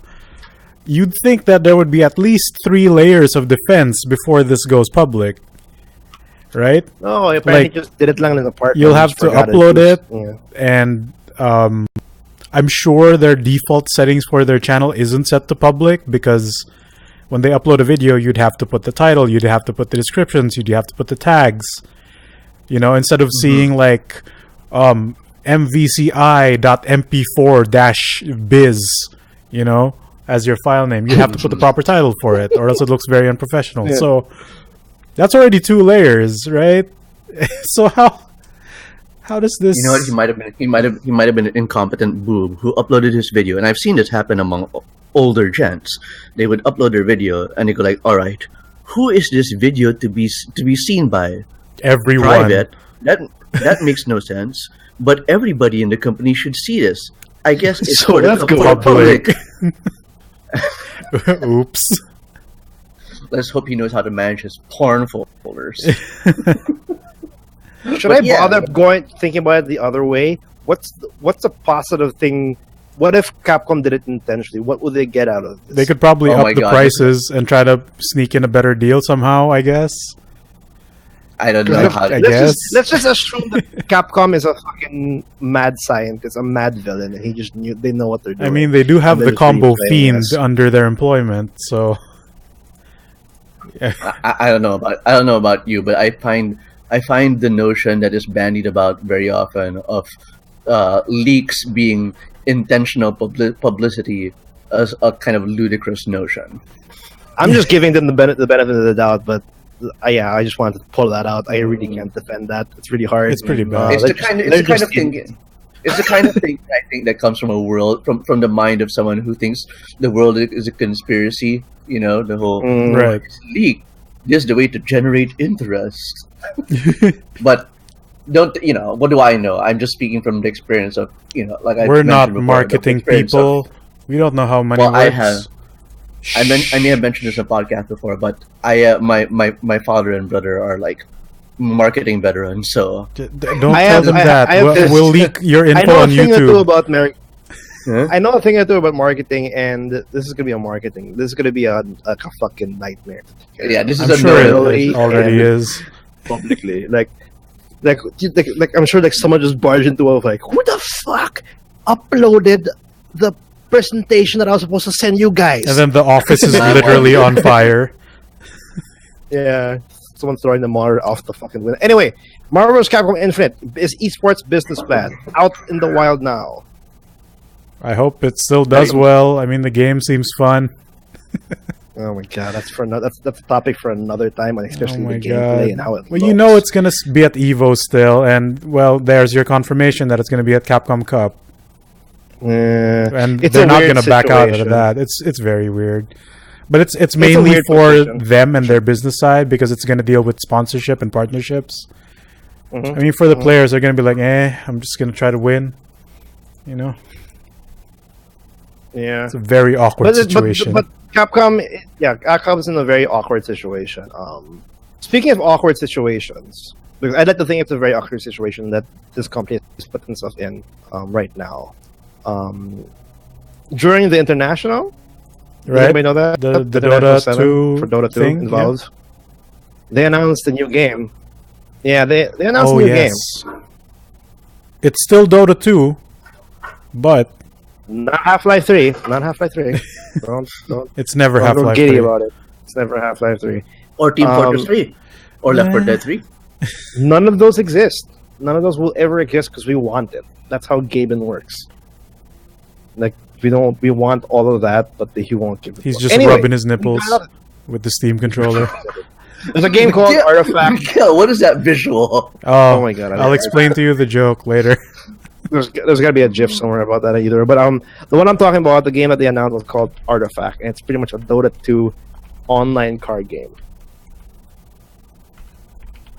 you'd think that there would be at least 3 layers of defense before this goes public, right? No, apparently Like, just did it lang in the park. You'll have to upload it, Yeah. and I'm sure their default settings for their channel isn't set to public, because when they upload a video, you'd have to put the title, you'd have to put the descriptions, you'd have to put the tags. You know, instead of seeing like mvci.mp4-biz, you know, as your file name, you have to put the proper title for it, or else it looks very unprofessional. Yeah. So that's already 2 layers, right? So how does this? You know what? He might have been an incompetent boob who uploaded his video, and I've seen this happen among older gents. They would upload their video, and they go like, "All right, who is this video to be seen by? Everyone. Private? That makes no sense. But everybody in the company should see this. I guess it's So sort of let's go public." Oops. Let's hope he knows how to manage his porn folders. Should But I yeah. bother thinking about it the other way? What's a positive thing? What if Capcom did it intentionally? What would they get out of this? They could probably Oh up my the God. prices and try to sneak in a better deal somehow, I guess. I don't know how. I let's guess. let's just assume that Capcom is a fucking mad scientist, a mad villain, and they know what they're doing. I mean, they do have And the they're just really combo playing fiend us. under their employment, so I don't know about you, but I find the notion that is bandied about very often of leaks being intentional publicity as a kind of ludicrous notion. I'm just giving them the benefit of the doubt, but yeah, I just wanted to pull that out. I really can't defend that. It's really hard. It's pretty bad. It's the kind of thing. It's the kind of thing I think that comes from from the mind of someone who thinks the world is a conspiracy. You know, the whole Right. leak. This is the way to generate interest. But what do I know? I'm just speaking from the experience of, like I we're not mentioned before, the marketing experience of- people. We don't know how money Well, works. I have. I may have mentioned this in a podcast before, but my father and brother are like marketing veterans, so Don't I tell have- them I- that. I have this- We'll leak your I info know a on thing or two YouTube. about Huh? I know a thing or two about marketing, and this is gonna be a marketing. This is gonna be a fucking nightmare. yeah, this I'm is sure annoying. it already is. Publicly, like I'm sure like someone just barged into a like, who the fuck uploaded the presentation that I was supposed to send you guys? And then the office is literally on fire. Yeah, someone's throwing the monitor off the fucking window. Anyway, Marvel vs. Capcom Infinite is esports business plan out in the wild now. I hope it still does well. I mean, the game seems fun. Oh my god, that's a topic for another time, and Oh especially my the gameplay god. and how it Well, looks. you know it's going to be at EVO still, and, well, there's your confirmation that it's going to be at Capcom Cup. And It's they're a not weird going to back out of situation. that. It's very weird. But it's a mainly weird for position. them and their business side, because it's going to deal with sponsorship and partnerships. Mhm. I mean, for the players, they're going to be like, I'm just going to try to win. You know? Yeah. It's a very awkward situation. But Capcom, Capcom's in a very awkward situation. Speaking of awkward situations, because I'd like to think it's a very awkward situation that this company is putting itself in right now. During the international, Right? anybody know that? The International Dota 7 2 for Dota 2 thing, involved. They announced a new game. Yeah, they announced a Oh, new yes. game. It's still Dota 2, but Not Half-Life 3. Not Half-Life 3. don't it's never go Half-Life giddy 3. about it. It's never Half-Life 3. or Team Fortress Um, 3 or Left 4 Dead 3. None of those exist. None of those will ever exist because we want it. That's how Gaben works. Like we want all of that, but he won't give it. He's to us. just Anyway, rubbing his nipples with the Steam controller. There's a game called Artifact. Miguel, what is that visual? Oh, Oh my God, I I'll know. explain to you the joke later. There's got to be a GIF somewhere about that either. But the one I'm talking about, the game that they announced was called Artifact, and it's pretty much a Dota 2 online card game.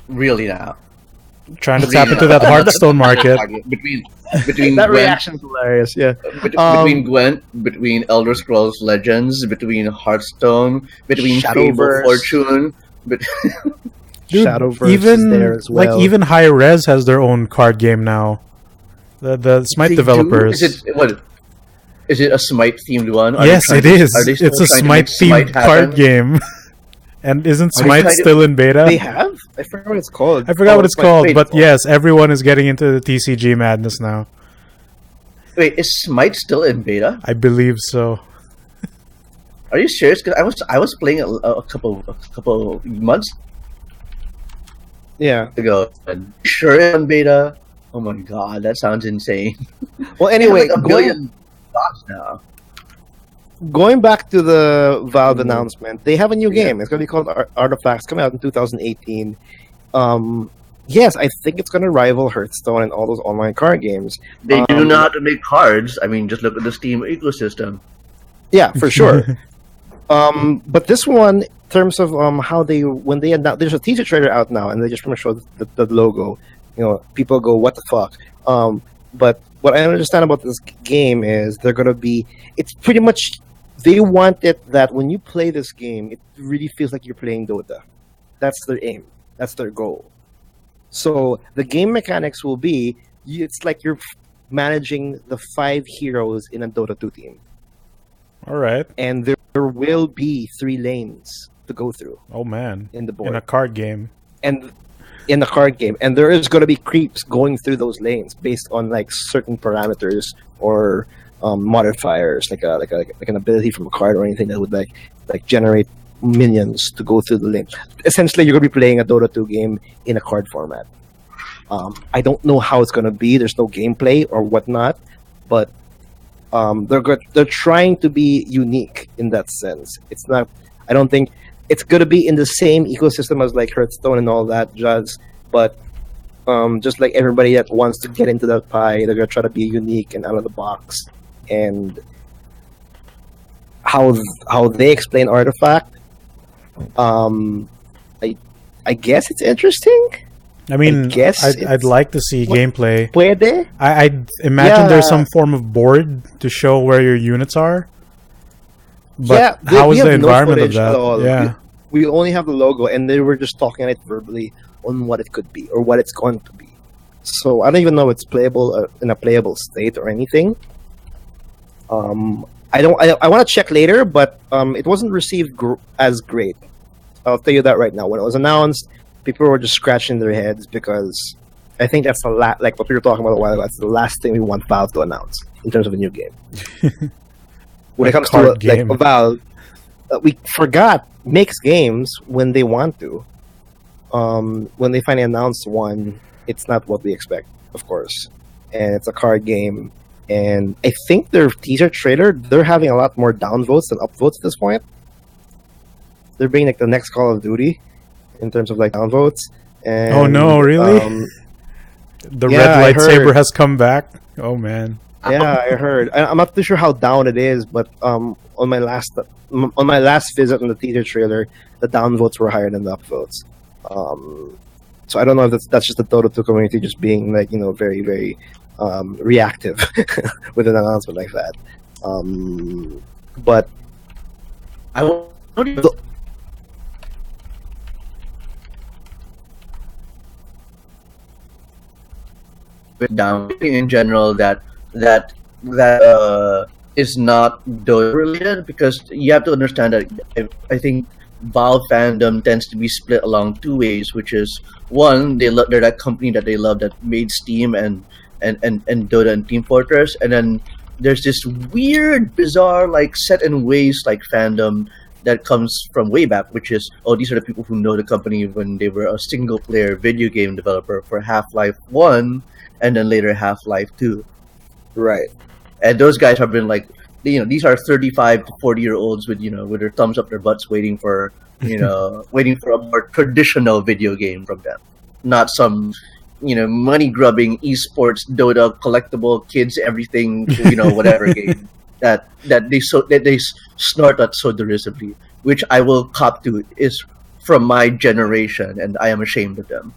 Really now. Trying to tap into that Hearthstone market. Between That Gwent, reaction's hilarious. Yeah. between Gwent, between Elder Scrolls Legends, between Hearthstone, between Fable Shadowverse. Fortune. But Dude, Shadowverse even is there as well. like even High Res has their own card game now. The Smite They do? developers. Is it a Smite themed one? Yes, it is. Are they still It's a trying to Smite make Smite themed card happen? game. And isn't Are they Smite trying to- still in beta? They have? I forgot what it's called. I forgot what it's called, but Fateful. yes, everyone is getting into the TCG madness now. Wait, is Smite still in beta? I believe so. Are you serious? Because I was playing it a couple months Yeah. ago. And sure, it's in beta. Oh my god, that sounds insane. Well, They have anyway, like a billion dots now. going back to the Valve announcement, they have a new game. It's going to be called Artifacts, coming out in 2018. Yes, I think it's going to rival Hearthstone and all those online card games. They do know how to make cards. I mean, just look at the Steam ecosystem. Yeah, for sure. But this one, in terms of how when they announce, there's a teaser trailer out now, and they just want to show the logo. You know, people go, "What the fuck?" But what I understand about this game is it's pretty much, they want it that when you play this game, it really feels like you're playing Dota. That's their aim. That's their goal. So the game mechanics will be, it's like you're managing the 5 heroes in a Dota 2 team. All right. And there will be 3 lanes to go through Oh man. in the board. In a card game. And in the card game, and there is going to be creeps going through those lanes based on like certain parameters or modifiers, like an ability from a card or anything that would like generate minions to go through the lane. Essentially, you're going to be playing a Dota 2 game in a card format. I don't know how it's going to be. There's no gameplay or whatnot, but they're trying to be unique in that sense. It's not. I don't think it's going to be in the same ecosystem as like Hearthstone and all that jazz, but just like everybody that wants to get into that pie, they're going to try to be unique and out of the box. And how they explain Artifact, I guess it's interesting. I mean, guess I'd like to see gameplay. Puede? I'd imagine there's Yeah. some form of board to show where your units are. But Yeah, how we is the have no environment of footage at that? all. Yeah. We only have the logo, and they were just talking it verbally on what it could be or what it's going to be. So I don't even know if it's playable in a playable state or anything. I want to check later, but it wasn't received as great. I'll tell you that right now. When it was announced, people were just scratching their heads because I think that's like what we were talking about a while ago. That's the last thing we want Valve to announce in terms of a new game. When it comes to card game. like Valve, we forgot makes games when they want to. When they finally announce one, it's not what we expect, of course, and it's a card game. And I think their teaser trailer, they're having a lot more downvotes than upvotes at this point. They're being like the next Call of Duty in terms of like downvotes. And, Oh, no, really? The yeah, I red lightsaber heard. has come back. Oh man. Yeah, I heard. I'm not too sure how down it is, but on my last visit on the teaser trailer, the downvotes were higher than the upvotes. So I don't know if that's just the Dota 2 community just being like, you know, very, very reactive with an announcement like that. But I will down in general that is not Dota related, because you have to understand that I think Valve fandom tends to be split along 2 ways, which is one, they're that company that they love that made Steam and Dota and Team Fortress, and then there's this weird, bizarre, like set in ways like fandom that comes from way back, which is, oh, these are the people who know the company when they were a single player video game developer for Half-Life 1 and then later Half-Life 2. right. And those guys have been like, you know, these are 35 to 40-year-olds with, you know, with their thumbs up their butts waiting for, you know, waiting for a more traditional video game from them. Not some, you know, money-grubbing esports, Dota, collectible, kids, everything, you know, whatever game that they snort at so derisively. which I will cop to, is from my generation, and I am ashamed of them.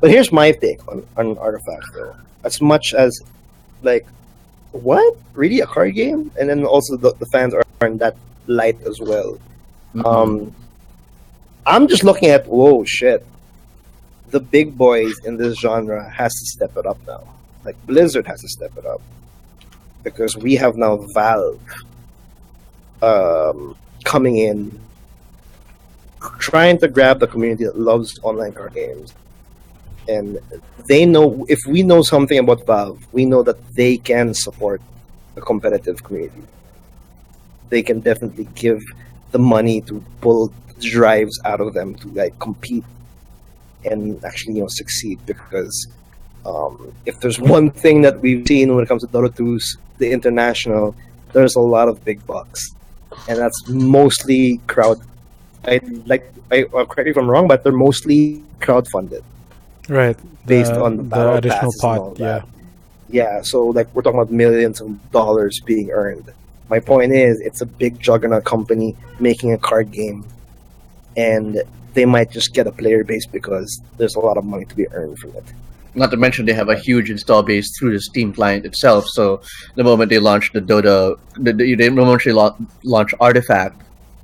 But here's my take on Artifact, though. As much as, like, what? Really? A card game? And then also the fans aren't that light as well. Mm-hmm. I'm just looking at, whoa, shit. The big boys in this genre has to step it up now. Like, Blizzard has to step it up. Because we have now Valve coming in, trying to grab the community that loves online card games. And they know, if we know something about Valve, we know that they can support a competitive community. They can definitely give the money to pull drives out of them to like compete and actually succeed. Because if there's one thing that we've seen when it comes to Dota 2's the international, there's a lot of big bucks, and that's mostly crowd. Correct me if I'm wrong, but they're mostly crowdfunded. Right. Based on the battle additional passes and all pot, that. Yeah, so like we're talking about millions of dollars being earned. My point is, it's a big juggernaut company making a card game, and they might just get a player base because there's a lot of money to be earned from it. Not to mention they have a huge install base through the Steam client itself. So the moment they launch the Dota, the moment they launch Artifact,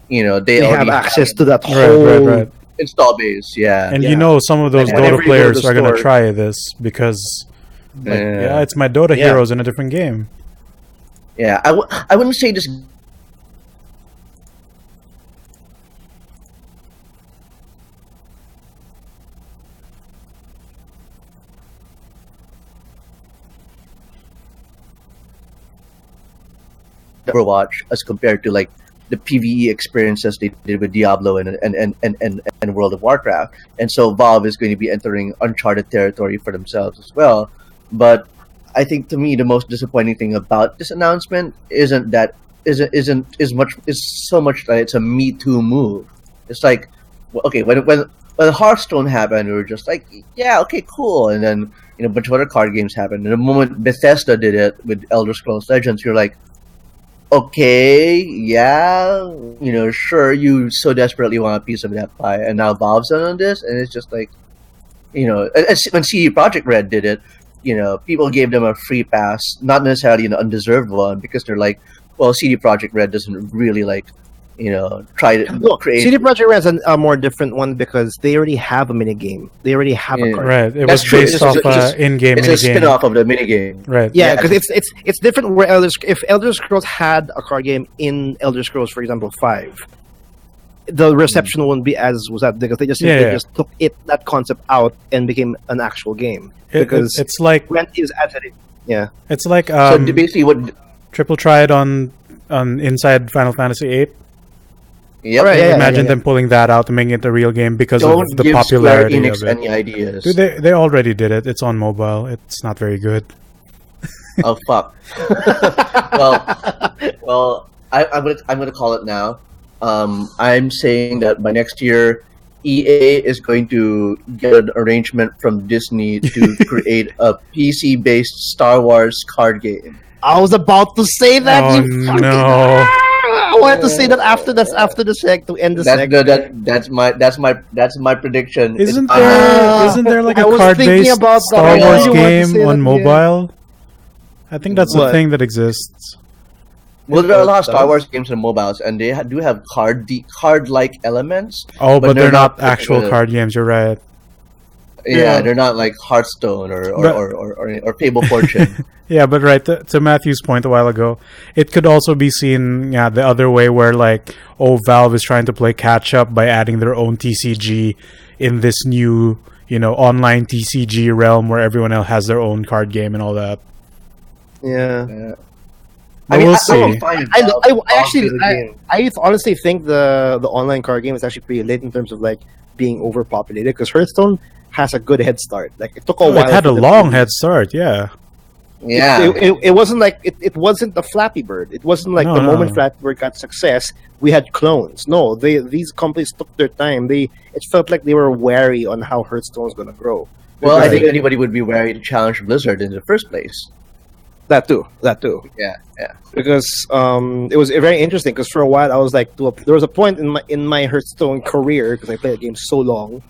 they have already access to that Right, whole right. install base. Yeah. And Yeah. some of those Like, Dota whenever you go to players the are going to store- try this because, Yeah. it's my Dota Yeah. heroes in a different game. Yeah, I wouldn't say this. Overwatch as compared to like the PvE experiences they did with Diablo and World of Warcraft, and so Valve is going to be entering uncharted territory for themselves as well. But I think to me the most disappointing thing about this announcement isn't so much that it's a Me Too move. It's like, okay, when Hearthstone happened, we were just like, yeah, okay, cool, and then a bunch of other card games happened. And the moment Bethesda did it with Elder Scrolls Legends, you're like, okay, yeah, sure, you so desperately want a piece of that pie, and now Valve's on this, and it's just like, when CD Projekt Red did it, people gave them a free pass, not necessarily an undeserved one, because they're like, well, CD Projekt Red doesn't really try to create. CD Projekt Red is a more different one because they already have a minigame. They already have a card. Right. It That's was true. based It's off just- in-game It's a minigame. spin-off of the minigame. Right. Yeah, Yeah. because it's different. Where if Elder Scrolls had a card game in Elder Scrolls, for example, 5, the reception wouldn't be as was that because they just took that concept out and became an actual game. Because It's like Rent is as it is. Yeah. it's like So basically, what? Triple tried on inside Final Fantasy VIII. Yep. Right, yeah. Imagine them pulling that out and making it a real game because Don't of the give popularity Square Enix of it. any ideas. Dude, they already did it. It's on mobile. It's not very good. Oh fuck. well, I'm gonna call it now. I'm saying that by next year, EA is going to get an arrangement from Disney to create a PC-based Star Wars card game. I was about to say that. Oh, you fucking- no. I wanted to say that after the seg to end the seg. That's my prediction. Isn't It's- there like I a was thinking card-based about that. Star I Wars really wanted to game say on that, mobile? I think that's a What? thing that exists. Well, there are a lot of Star Does? Wars games on mobiles, and they do have card-like elements. Oh, but they're not not actual card games. You're right. Yeah, Yeah. they're not like Hearthstone or But- Fable Fortune. Yeah, but right, to Matthew's point a while ago, it could also be seen the other way where Valve is trying to play catch up by adding their own TCG in this new, online TCG realm where everyone else has their own card game and all that. Yeah. But we'll see. I honestly think the online card game is actually pretty late in terms of being overpopulated because Hearthstone has a good head start. It took a while. It had a for them long to- head start, yeah. Yeah. It wasn't it wasn't the Flappy Bird. It wasn't No, the no. moment Flappy Bird got success, we had clones. No, these companies took their time. It felt like they were wary on how Hearthstone was going to grow. Well, I Right. think anybody would be wary to challenge Blizzard in the first place. That too. Yeah. Because it was very interesting. Because for a while I was like, there was a point in my Hearthstone career, because I played the game so long,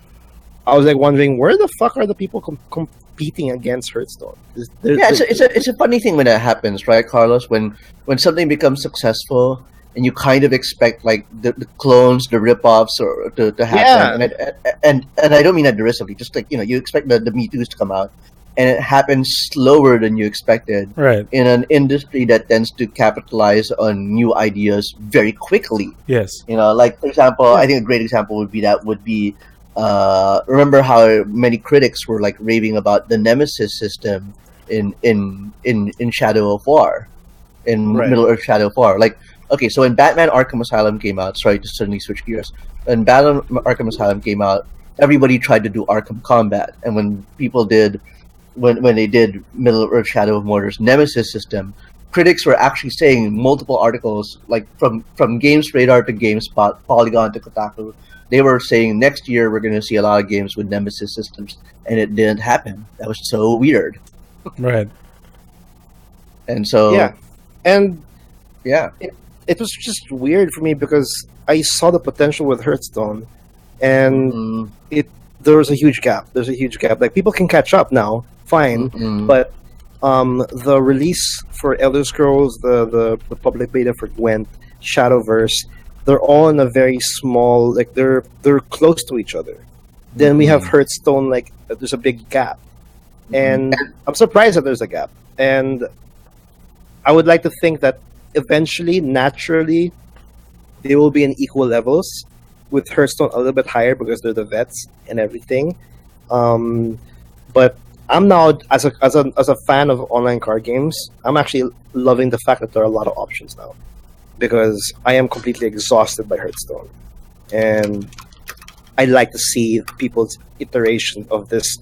I was like wondering, where the fuck are the people competing against Hearthstone? It's a funny thing when that happens, right, Carlos? When something becomes successful and you kind of expect like the clones, the rip-offs, or to happen, and I don't mean that derisively. Just like you expect the Me Too's to come out, and it happens slower than you expected. Right. In an industry that tends to capitalize on new ideas very quickly. Yes. Like for example, I think a great example would be. Remember how many critics were like raving about the Nemesis system in Shadow of War, in Middle Earth Shadow of War. Like, okay, so when Batman Arkham Asylum came out, sorry to suddenly switch gears. When Batman Arkham Asylum came out, everybody tried to do Arkham Combat, and when they did Middle Earth Shadow of Mordor's Nemesis system, critics were actually saying multiple articles, like from Games Radar to GameSpot, Polygon to Kotaku. They were saying next year we're going to see a lot of games with Nemesis systems, and it didn't happen. That was so weird. Right. And so it was just weird for me because I saw the potential with Hearthstone, and there was a huge gap. There's a huge gap. Like, people can catch up now, fine, but the release for Elder Scrolls, the public beta for Gwent, Shadowverse, they're all in a very small, like they're close to each other. Then we have Hearthstone, like there's a big gap, and I'm surprised that there's a gap. And I would like to think that eventually, naturally, they will be in equal levels, with Hearthstone a little bit higher because they're the vets and everything. But I'm now, as a fan of online card games, I'm actually loving the fact that there are a lot of options now, because I am completely exhausted by Hearthstone, and I like to see people's iteration of this.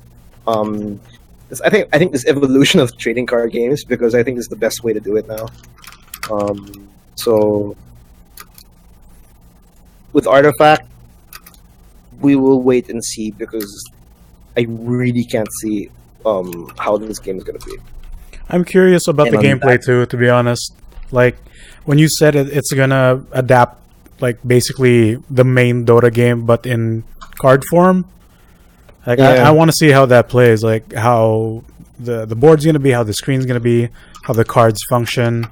I think this evolution of trading card games, because I think this is the best way to do it now. So with Artifact, we will wait and see, because I really can't see how this game is going to be. I'm curious about the gameplay too, to be honest. Like, when you said it's gonna adapt, like, basically the main Dota game, but in card form, like, I want to see how that plays, like how the board's gonna be, how the screen's gonna be, how the cards function.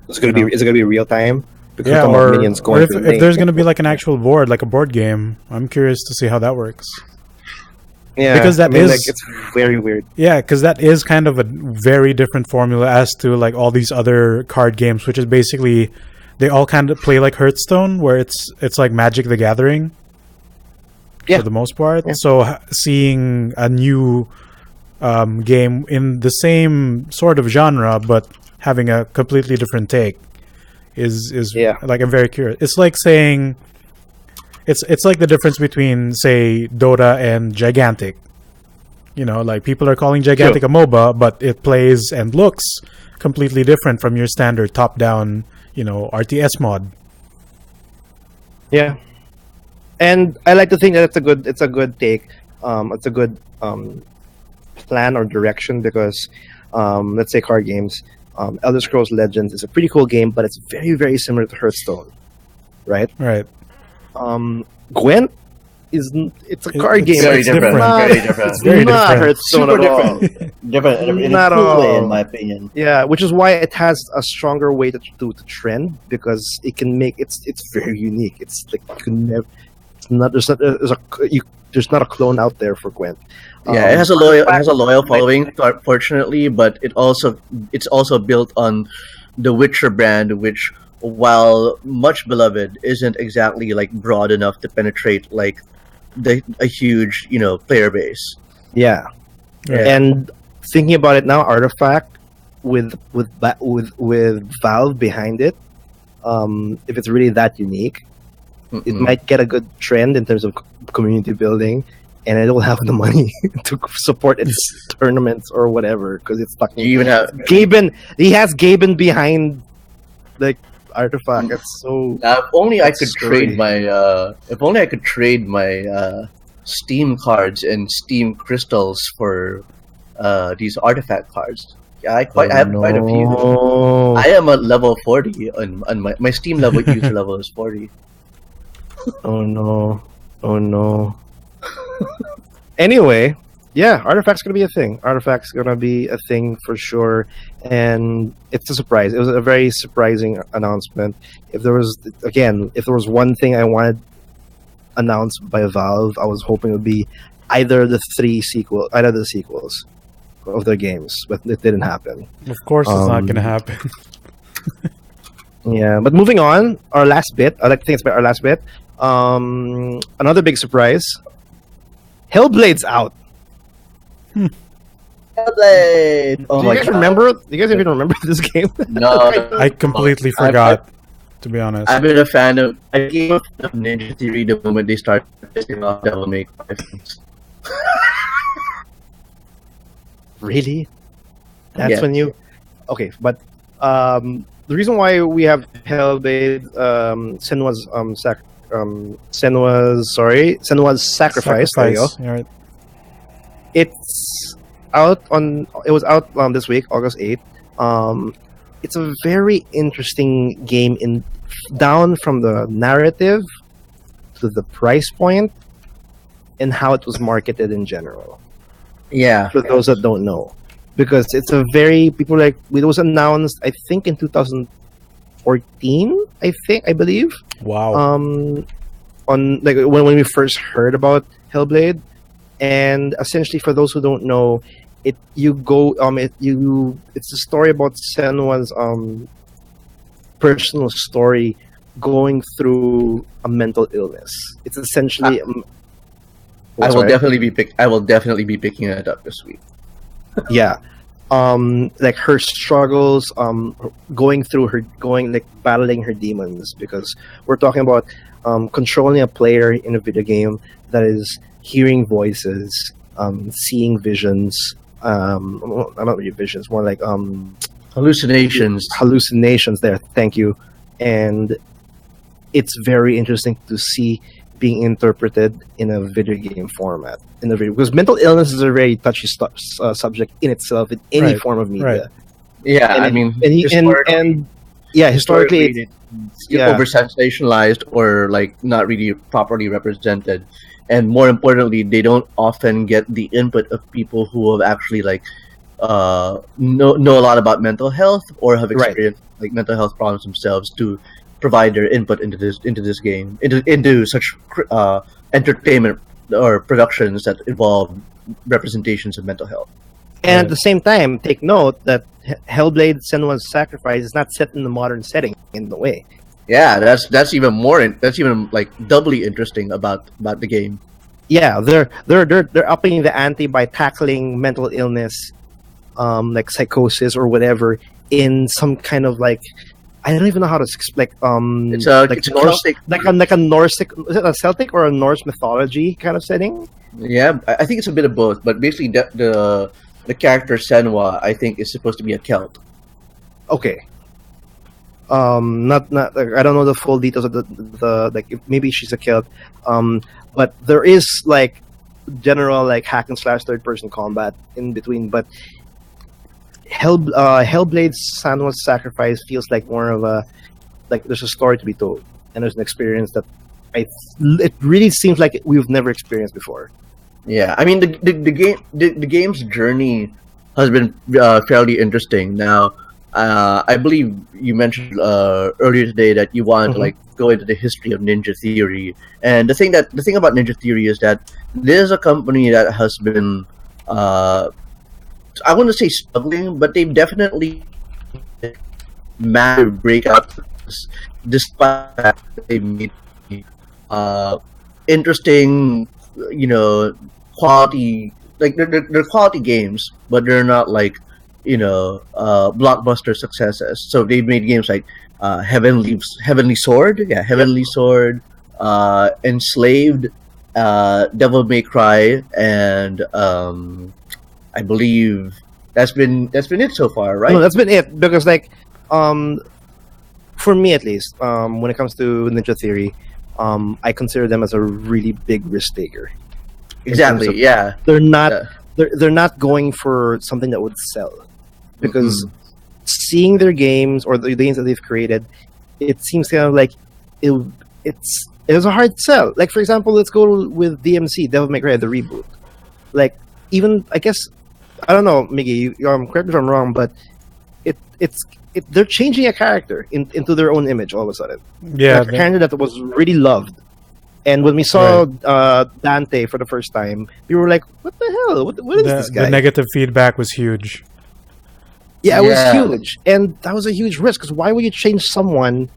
Is it gonna be real time? Yeah, or if there's gonna be like an actual board, like a board game. I'm curious to see how that works. Yeah, because it's very weird. Yeah, because that is kind of a very different formula as to like all these other card games, which is basically they all kind of play like Hearthstone, where it's like Magic the Gathering, for the most part. Yeah. So seeing a new game in the same sort of genre but having a completely different take is like, I'm very curious. It's like saying. It's like the difference between, say, Dota and Gigantic. Like, people are calling Gigantic a MOBA, but it plays and looks completely different from your standard top-down, RTS mod. Yeah, and I like to think that it's a good take. It's a good plan or direction, because let's say card games, Elder Scrolls Legends is a pretty cool game, but it's very, very similar to Hearthstone, right? Right. Gwent it's a card game. Very different. Very different. It's very not different. Hearthstone at all. Different in Not a cool way, all. in my opinion. Yeah, which is why it has a stronger way to trend, because it can make it's very unique. It's like you can never. It's not there's not a clone out there for Gwent. Yeah, it has a loyal following, fortunately, but it's also built on the Witcher brand, which, while much beloved, isn't exactly like broad enough to penetrate like a huge player base. Yeah. And thinking about it now, Artifact with Valve behind it, if it's really that unique, it might get a good trend in terms of community building, and I don't have the money to support its tournaments or whatever, because it's fucking. You even have Gaben. He has Gaben behind like Artifact. It's so. If only I could scary. trade my. If only I could trade my Steam cards and Steam crystals for these Artifact cards. Yeah, I have quite a few. No. I am at level 40 on my Steam level user level is 40. Oh no. Oh no. Anyway, yeah, Artifact's gonna be a thing. Artifact's gonna be a thing for sure, and it's a surprise. It was a very surprising announcement. If there was one thing I wanted announced by Valve, I was hoping it would be either the sequels of their games, but it didn't happen. Of course, it's not going to happen. Yeah, but moving on, our last bit. I like to think it's about our last bit. Another big surprise. Hellblade's out. Hellblade! Oh Do you guys remember? Do you guys even remember this game? No, I completely forgot, to be honest. I've been a fan of Ninja Theory the moment they started pissing off Devil May Cry fans. Really? That's Yeah. when you. Okay, but the reason why we have Hellblade, Senua's Sacrifice. There you go. Yeah, right. It's out on. It was out this week, August 8th. It's a very interesting game down from the narrative to the price point and how it was marketed in general. Yeah. For those that don't know, because it's a very it was announced I think in 2014. I believe. Wow. On like when we first heard about Hellblade, and essentially for those who don't know, it's a story about Senua's personal story going through a mental illness. It's essentially. I will definitely be picking it up this week. Yeah. Like her struggles, battling her demons, because we're talking about controlling a player in a video game that is hearing voices, seeing visions, not really visions, more like hallucinations there, thank you. And it's very interesting to see being interpreted in a video game format, because mental illness is a very touchy subject in itself in any form of media. Right. Yeah, historically it's over sensationalized or like not really properly represented, and more importantly, they don't often get the input of people who have actually know a lot about mental health or have experienced like mental health problems themselves to provide their input into this game, into such entertainment or productions that involve representations of mental health. And at the same time, take note that Hellblade: Senua's Sacrifice is not set in the modern setting in the way. Yeah, that's even like doubly interesting about the game. Yeah, they're upping the ante by tackling mental illness, like psychosis or whatever, in some kind of like. I don't even know how to explain. It's a Celtic, like a Norse. Is it a Celtic or a Norse mythology kind of setting? Yeah, I think it's a bit of both. But basically, the character Senua, I think, is supposed to be a Celt. Okay. Not I don't know the full details of the like maybe she's a Celt. But there is like general like hack and slash third person combat in between, but. Hellblade's Senua's Sacrifice feels like more of a there's a story to be told, and there's an experience that it really seems like we've never experienced before. Yeah, I mean the game's journey has been fairly interesting. Now, I believe you mentioned earlier today that you wanted to go into the history of Ninja Theory, and the thing about Ninja Theory is that there's a company that has been. I wouldn't say struggling, but they've definitely managed to break out despite the fact that they made interesting, quality, like they're quality games, but they're not like blockbuster successes. So they've made games like Heavenly Sword, Enslaved, Devil May Cry, and I believe that's been it so far, right? No, that's been it, because for me at least, when it comes to Ninja Theory, I consider them as a really big risk taker. Exactly. Yeah. They're not. They're not going for something that would sell. because seeing their games or the games that they've created, it seems kind of like it was a hard sell. Like, for example, let's go with DMC, Devil May Cry, the reboot. Like, even, I guess, I don't know, Miggy, correct me if I'm wrong, but they're changing a character into their own image all of a sudden. Yeah, a character that was really loved. And when we saw Dante for the first time, we were like, what the hell? What is this guy? The negative feedback was huge. Yeah, it was huge. And that was a huge risk, because why would you change someone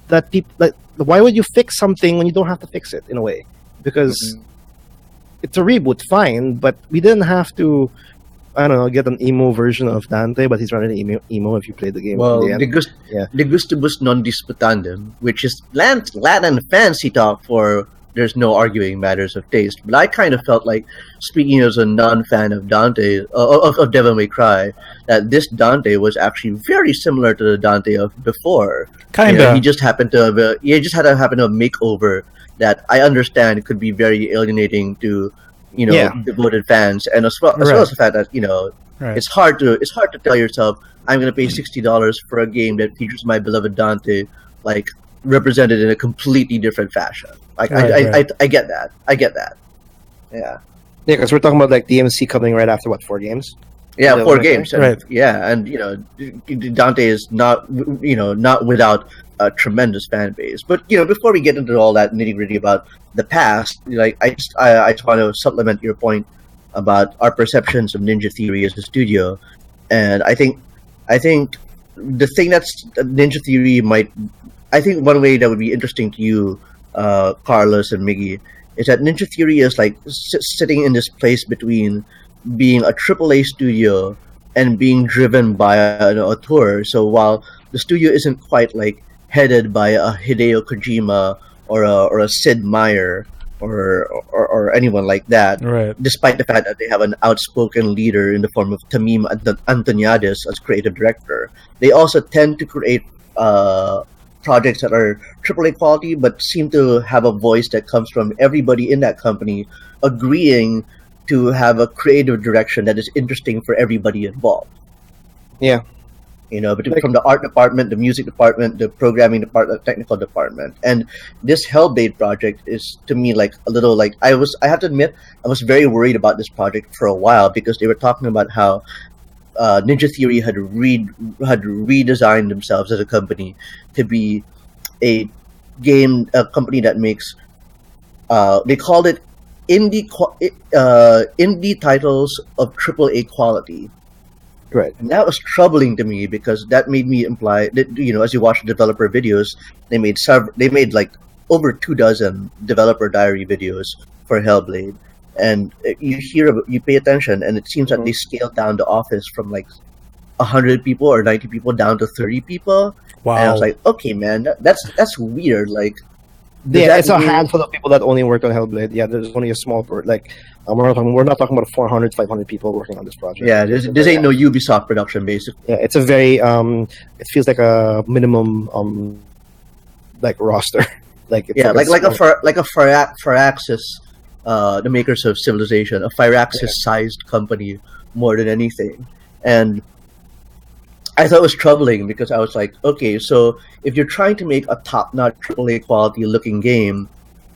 that people... Like, why would you fix something when you don't have to fix it, in a way? Because it's a reboot, fine, but we didn't have to, I don't know, get an emo version of Dante, but he's running emo if you play the game. Well, de gustibus non disputandum, which is Latin fancy talk for there's no arguing matters of taste. But I kind of felt like, speaking as a non-fan of Dante, of Devil May Cry, that this Dante was actually very similar to the Dante of before. Kinda. He just happened to have a makeover that I understand could be very alienating to, devoted fans, and as well as the fact that it's hard to tell yourself, I'm going to pay $60 for a game that features my beloved Dante, like, represented in a completely different fashion. Like, I get that. Yeah, because we're talking about like DMC coming right after 4 games. Yeah, 4 games. Right. Yeah, and Dante is not without a tremendous fan base. But before we get into all that nitty gritty about the past, like I just want to supplement your point about our perceptions of Ninja Theory as a studio, and I think the thing that's Ninja Theory I think one way that would be interesting to you, Carlos and Miggy, is that Ninja Theory is like sitting in this place between being a AAA studio and being driven by an auteur. So while the studio isn't quite like headed by a Hideo Kojima or a Sid Meier or anyone like that, despite the fact that they have an outspoken leader in the form of Tamim Antoniadis as creative director, they also tend to create projects that are AAA quality, but seem to have a voice that comes from everybody in that company agreeing to have a creative direction that is interesting for everybody involved. Yeah. From the art department, the music department, the programming department, the technical department. And this Hellblade project is, to me, like a little like I have to admit, I was very worried about this project for a while, because they were talking about how Ninja Theory had redesigned themselves as a company to be a company that makes they called it indie titles of AAA quality. Right. And that was troubling to me, because that made me imply that as you watch the developer videos, they made like over 24 developer diary videos for Hellblade. And you pay attention, and it seems that they scaled down the office from like 100 people or 90 people down to 30 people. Wow! And I was like, okay, man, that's weird. Like, it's a handful of people that only worked on Hellblade. Yeah, there's only a small part. Like, we're not talking about 400, 500 people working on this project. Yeah, this ain't no Ubisoft production, basically. Yeah, it's a very it feels like a minimum like roster. like it's a Firaxis. The makers of Civilization, a Firaxis-sized company more than anything. And I thought it was troubling, because I was like, okay, so if you're trying to make a top-notch AAA quality-looking game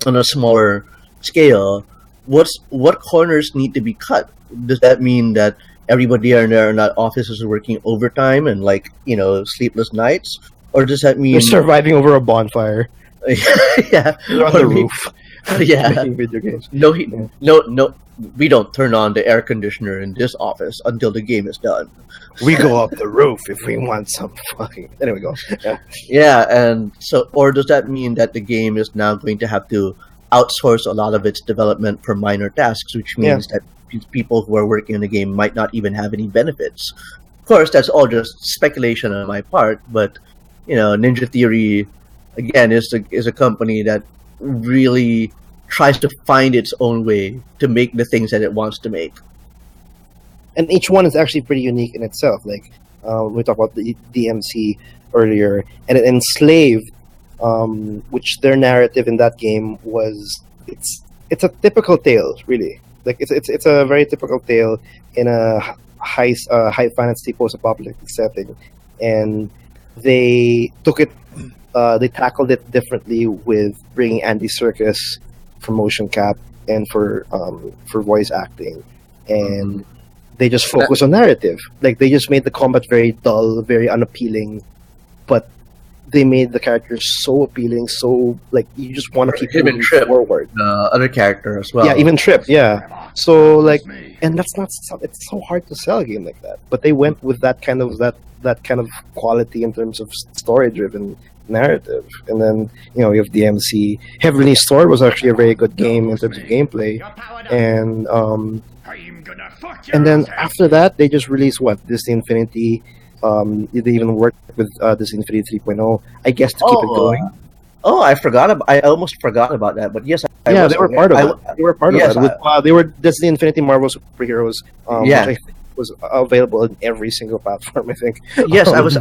on a smaller scale, what corners need to be cut? Does that mean that everybody in that office is working overtime and sleepless nights? Or does that mean... They're surviving over a bonfire. Yeah. They're on the roof. Yeah. Making video games. No, we don't turn on the air conditioner in this office until the game is done. We go up the roof if we want some fucking... Anyway, go. Yeah, and so... Or does that mean that the game is now going to have to outsource a lot of its development for minor tasks, which means that people who are working on the game might not even have any benefits? Of course, that's all just speculation on my part, but, Ninja Theory, again, is a company that really tries to find its own way to make the things that it wants to make. And each one is actually pretty unique in itself. Like, we talked about the DMC earlier, and Enslaved, which their narrative in that game was, it's a typical tale, really. Like, it's a very typical tale in a high fantasy post-apocalyptic setting, and they took it. They tackled it differently with bringing Andy Serkis for motion cap and for voice acting, and they just focus on narrative. Like they just made the combat very dull, very unappealing, but they made the characters so appealing, so like you just want to keep Him and moving Trip, forward. the other character as well. Yeah, even Trip. Yeah, so like, and that's not. It's so hard to sell a game like that. But they went with that kind of quality in terms of story-driven narrative. And then you have DMC. Heavenly Sword was actually a very good game in terms of gameplay, and then after that they just released Disney Infinity. They even worked with Disney Infinity 3.0, I guess, to keep it going. I almost forgot about that. But yes, they were part of it. They were part of yes, it. They were Disney Infinity Marvel Superheroes, which I think was available in every single platform. I think. Yes, I was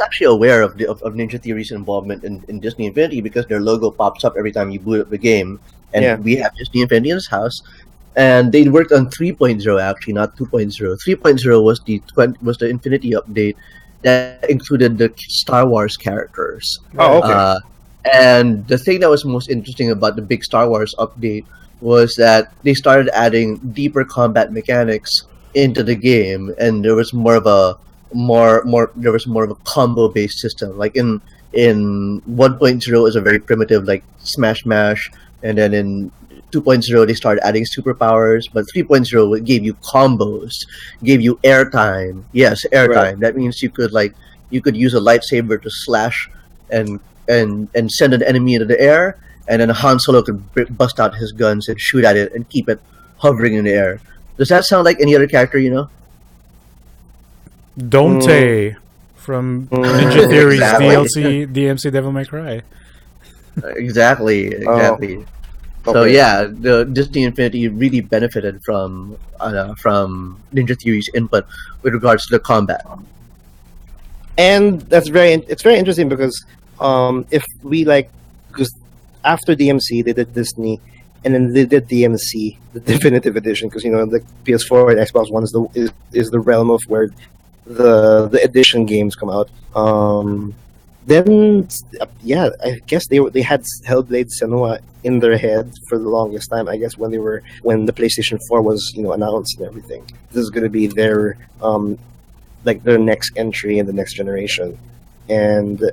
actually aware of Ninja Theory's involvement in Disney Infinity because their logo pops up every time you boot up the game, and we have Disney Infinity in this house. And they worked on 3.0 actually, not 2.0. 3.0 was the Infinity update that included the Star Wars characters. Oh, okay. And the thing that was most interesting about the big Star Wars update was that they started adding deeper combat mechanics into the game, and there was more of a combo based system. Like in 1.0 is a very primitive like smash mash, and then in 2.0 they started adding superpowers, but 3.0 gave you combos, gave you airtime. Yes, airtime. Right. That means you could use a lightsaber to slash and send an enemy into the air, and then Han Solo could bust out his guns and shoot at it and keep it hovering in the air. Does that sound like any other character you know? Dante from Ninja Theory's DLC DMC Devil May Cry. Exactly. So yeah, the Disney Infinity really benefited from Ninja Theory's input with regards to the combat. And it's very interesting because because after DMC they did Disney, and then they did DMC, the definitive edition, because the PS4 and Xbox One is the realm of where the edition games come out. Then I guess they had Hellblade Senua in their head for the longest time. I guess when the PlayStation 4 was announced and everything, this is going to be their their next entry in the next generation. And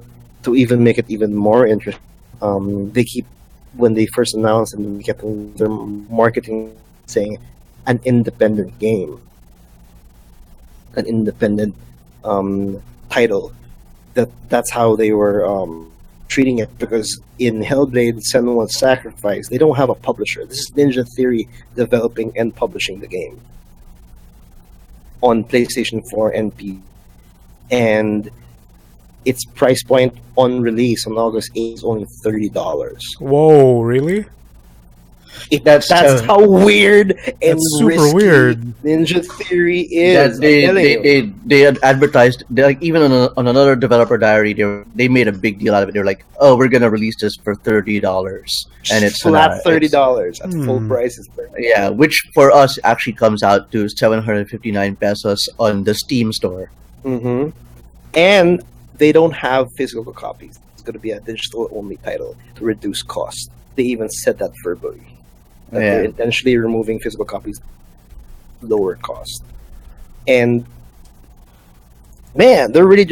to even make it even more interesting, when they first announced, and they kept their marketing saying an independent game, an independent title. That's how they were treating it, because in Hellblade Senua's Sacrifice they don't have a publisher. This is Ninja Theory developing and publishing the game on PlayStation 4 and PC, and its price point on release on August 8th is only $30. Whoa, really? That's how weird and super weird Ninja Theory is. They had advertised, even on another developer diary, they made a big deal out of it. They're like, "Oh, we're gonna release this for $30," and it's flat $30 at full prices. Yeah, which for us actually comes out to 759 pesos on the Steam store. Mm-hmm. And they don't have physical copies. It's going to be a digital-only title to reduce cost. They even said that verbally. They're intentionally removing physical copies, lower cost. And man, they're really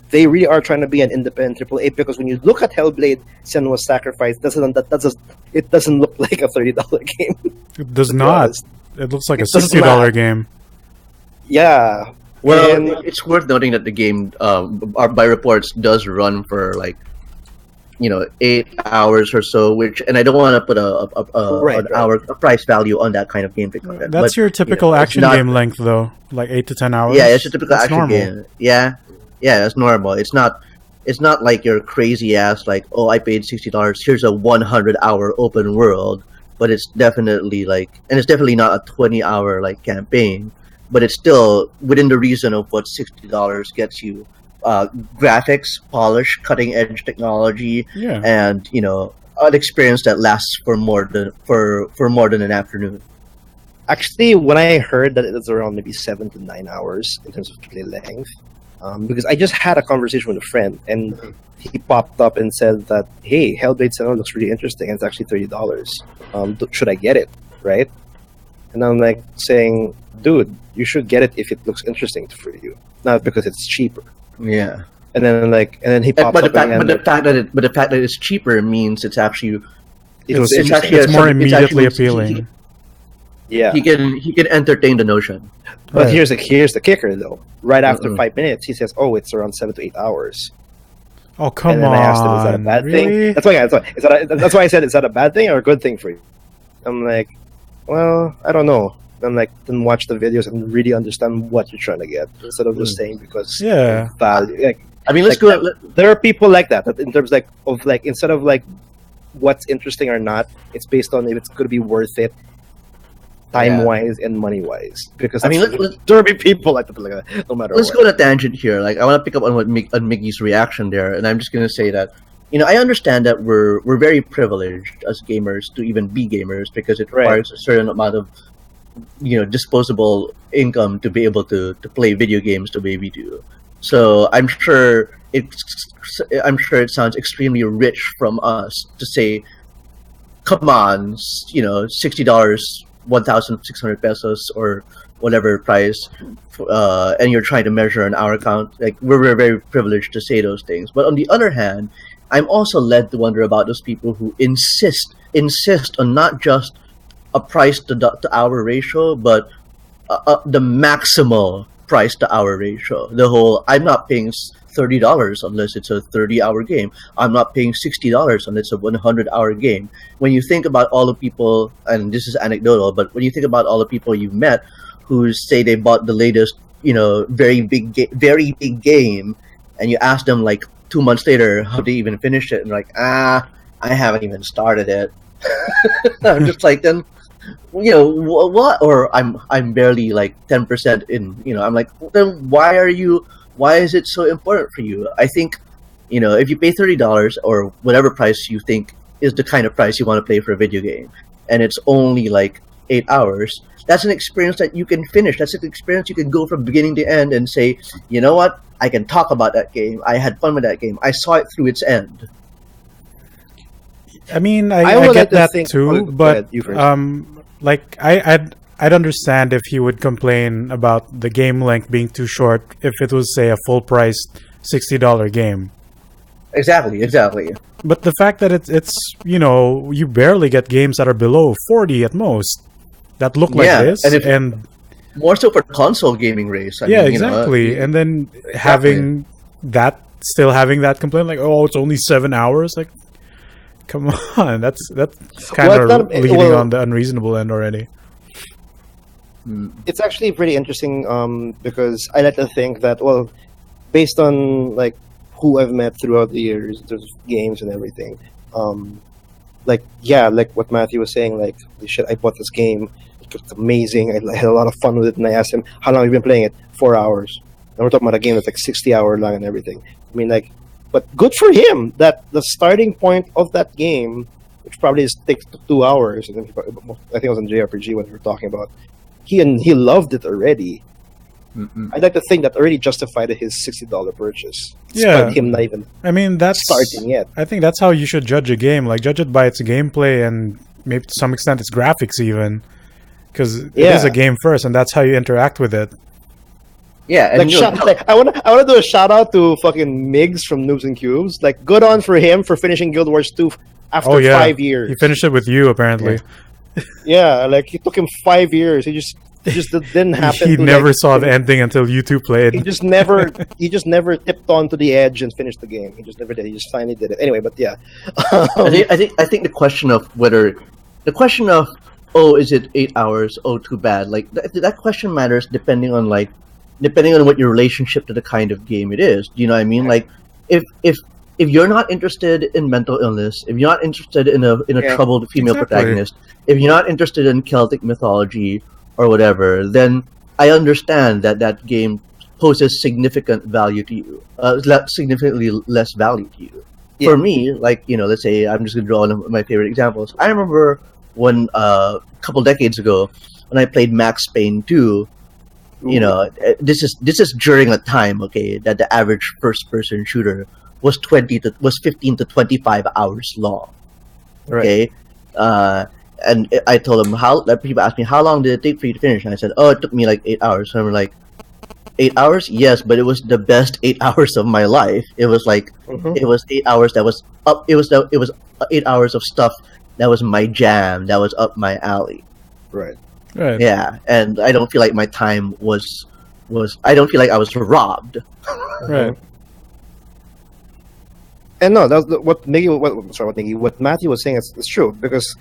they really are trying to be an independent AAA, because when you look at Hellblade Senua's Sacrifice, it doesn't look like a $30 game. It does not. It looks like a $60 game. Yeah. Well, it's worth noting that the game, by reports, does run for 8 hours or so, and I don't want to put a price value on that kind of game. That's your typical action game length, though, like 8 to 10 hours. Yeah, it's a typical action game. Yeah, that's normal. It's not like your crazy ass I paid $60. Here's a 100-hour open world, but it's definitely and it's definitely not a 20-hour campaign. But it's still within the reason of what $60 gets you. Graphics, polish, cutting edge technology, and an experience that lasts for more than an afternoon. Actually, when I heard that it's around maybe 7 to 9 hours in terms of play length, because I just had a conversation with a friend, and he popped up and said that, hey, Hellblade Senua looks really interesting, and it's actually $30. Should I get it, right? And I'm like saying, dude, you should get it if it looks interesting for you, not because it's cheaper. Yeah. And then he popped But up the fact that it's cheaper means it's actually it's more immediately appealing. Yeah. He can entertain the notion. But here's the kicker though. Right after 5 minutes, he says, "Oh, it's around 7 to 8 hours." Oh, come and then on! I asked him, "Is that a bad really? thing?" That's why I said, "Is that a bad thing or a good thing for you?" I'm like, "Well, I don't know." I'm like, then watch the videos and really understand what you're trying to get instead of just saying because value. Like, I mean, let's go. There are people like that in terms of instead of like what's interesting or not, it's based on if it's going to be worth it. Time-wise and money-wise, because there will be people like that, no matter. Let's go on a tangent here. Like, I want to pick up on on Miggy's reaction there, and I'm just going to say that, I understand that we're very privileged as gamers to even be gamers because it requires a certain amount of, disposable income to be able to play video games the way we do. So I'm sure it sounds extremely rich from us to say, come on, $60. 1,600 pesos or whatever price, and you're trying to measure an hour count. Like, we're very privileged to say those things. But on the other hand, I'm also led to wonder about those people who insist on not just a price to hour ratio, but the maximal price to hour ratio. The whole, I'm not paying $30 unless it's a 30-hour game. I'm not paying $60 unless it's a 100-hour game. When you think about all the people, and this is anecdotal, but when you think about all the people you've met who say they bought the latest, very big game, and you ask them like 2 months later how they even finished it, and like, I haven't even started it. I'm just like, then, what? Or I'm barely like 10% in. I'm like, then why is it so important for you? I think, if you pay $30 or whatever price you think is the kind of price you want to pay for a video game, and it's only like 8 hours, that's an experience that you can finish. That's an experience you can go from beginning to end and say, you know what? I can talk about that game. I had fun with that game. I saw it through its end. I mean, I get that too, but I'd understand if he would complain about the game length being too short if it was, say, a full-priced $60 game. Exactly. But the fact that it's you barely get games that are below 40 at most that look like this, and more so for console gaming race. I mean, exactly. And then having that complaint, like, oh, it's only 7 hours, like, come on, that's kind of leaning on the unreasonable end already. It's actually pretty interesting because I like to think that, based on like who I've met throughout the years, there's games and everything. Like what Matthew was saying, like, shit, I bought this game. It was amazing. I had a lot of fun with it, and I asked him, how long have you been playing it? 4 hours. And we're talking about a game that's like 60-hour long and everything. I mean, like, but good for him that the starting point of that game, which probably takes 2 hours, and then I think it was in JRPG when we were talking about. He loved it already. I'd like to think that already justified his $60 purchase. Despite him not even that's starting yet. I think that's how you should judge a game. Like, judge it by its gameplay and maybe to some extent its graphics even. Because it is a game first, and that's how you interact with it. Yeah, and I want to do a shout out to fucking Migs from Noobs and Cubes. Like, good on for him for finishing Guild Wars 2 after 5 years. He finished it with you apparently. Yeah, like, it took him 5 years. It just didn't happen. He never saw the ending until you two played. He just never tipped onto the edge and finished the game. He just never did. He just finally did it. Anyway, but yeah. I think the question of is it 8 hours? Oh, too bad. Like, that question matters depending on what your relationship to the kind of game it is. Do you know what I mean? Like, if you're not interested in mental illness, if you're not interested in a troubled female protagonist, if you're not interested in Celtic mythology or whatever, then I understand that game poses significant value to you, significantly less value to you. Yeah. For me, like, let's say I'm just going to draw one of my favorite examples. I remember when a couple decades ago, when I played Max Payne 2, you know, this is during a time, okay, that the average first-person shooter was 15 to 25 hours long. Okay, and I told them people asked me how long did it take for you to finish, and I said, oh, it took me like 8 hours. And I'm like, 8 hours? Yes, but it was the best 8 hours of my life. It was like it was 8 hours that was up. It was 8 hours of stuff that was my jam, that was up my alley. Right. Yeah, and I don't feel like my time was. I don't feel like I was robbed. Right. And no, that's what Matthew was saying is true, because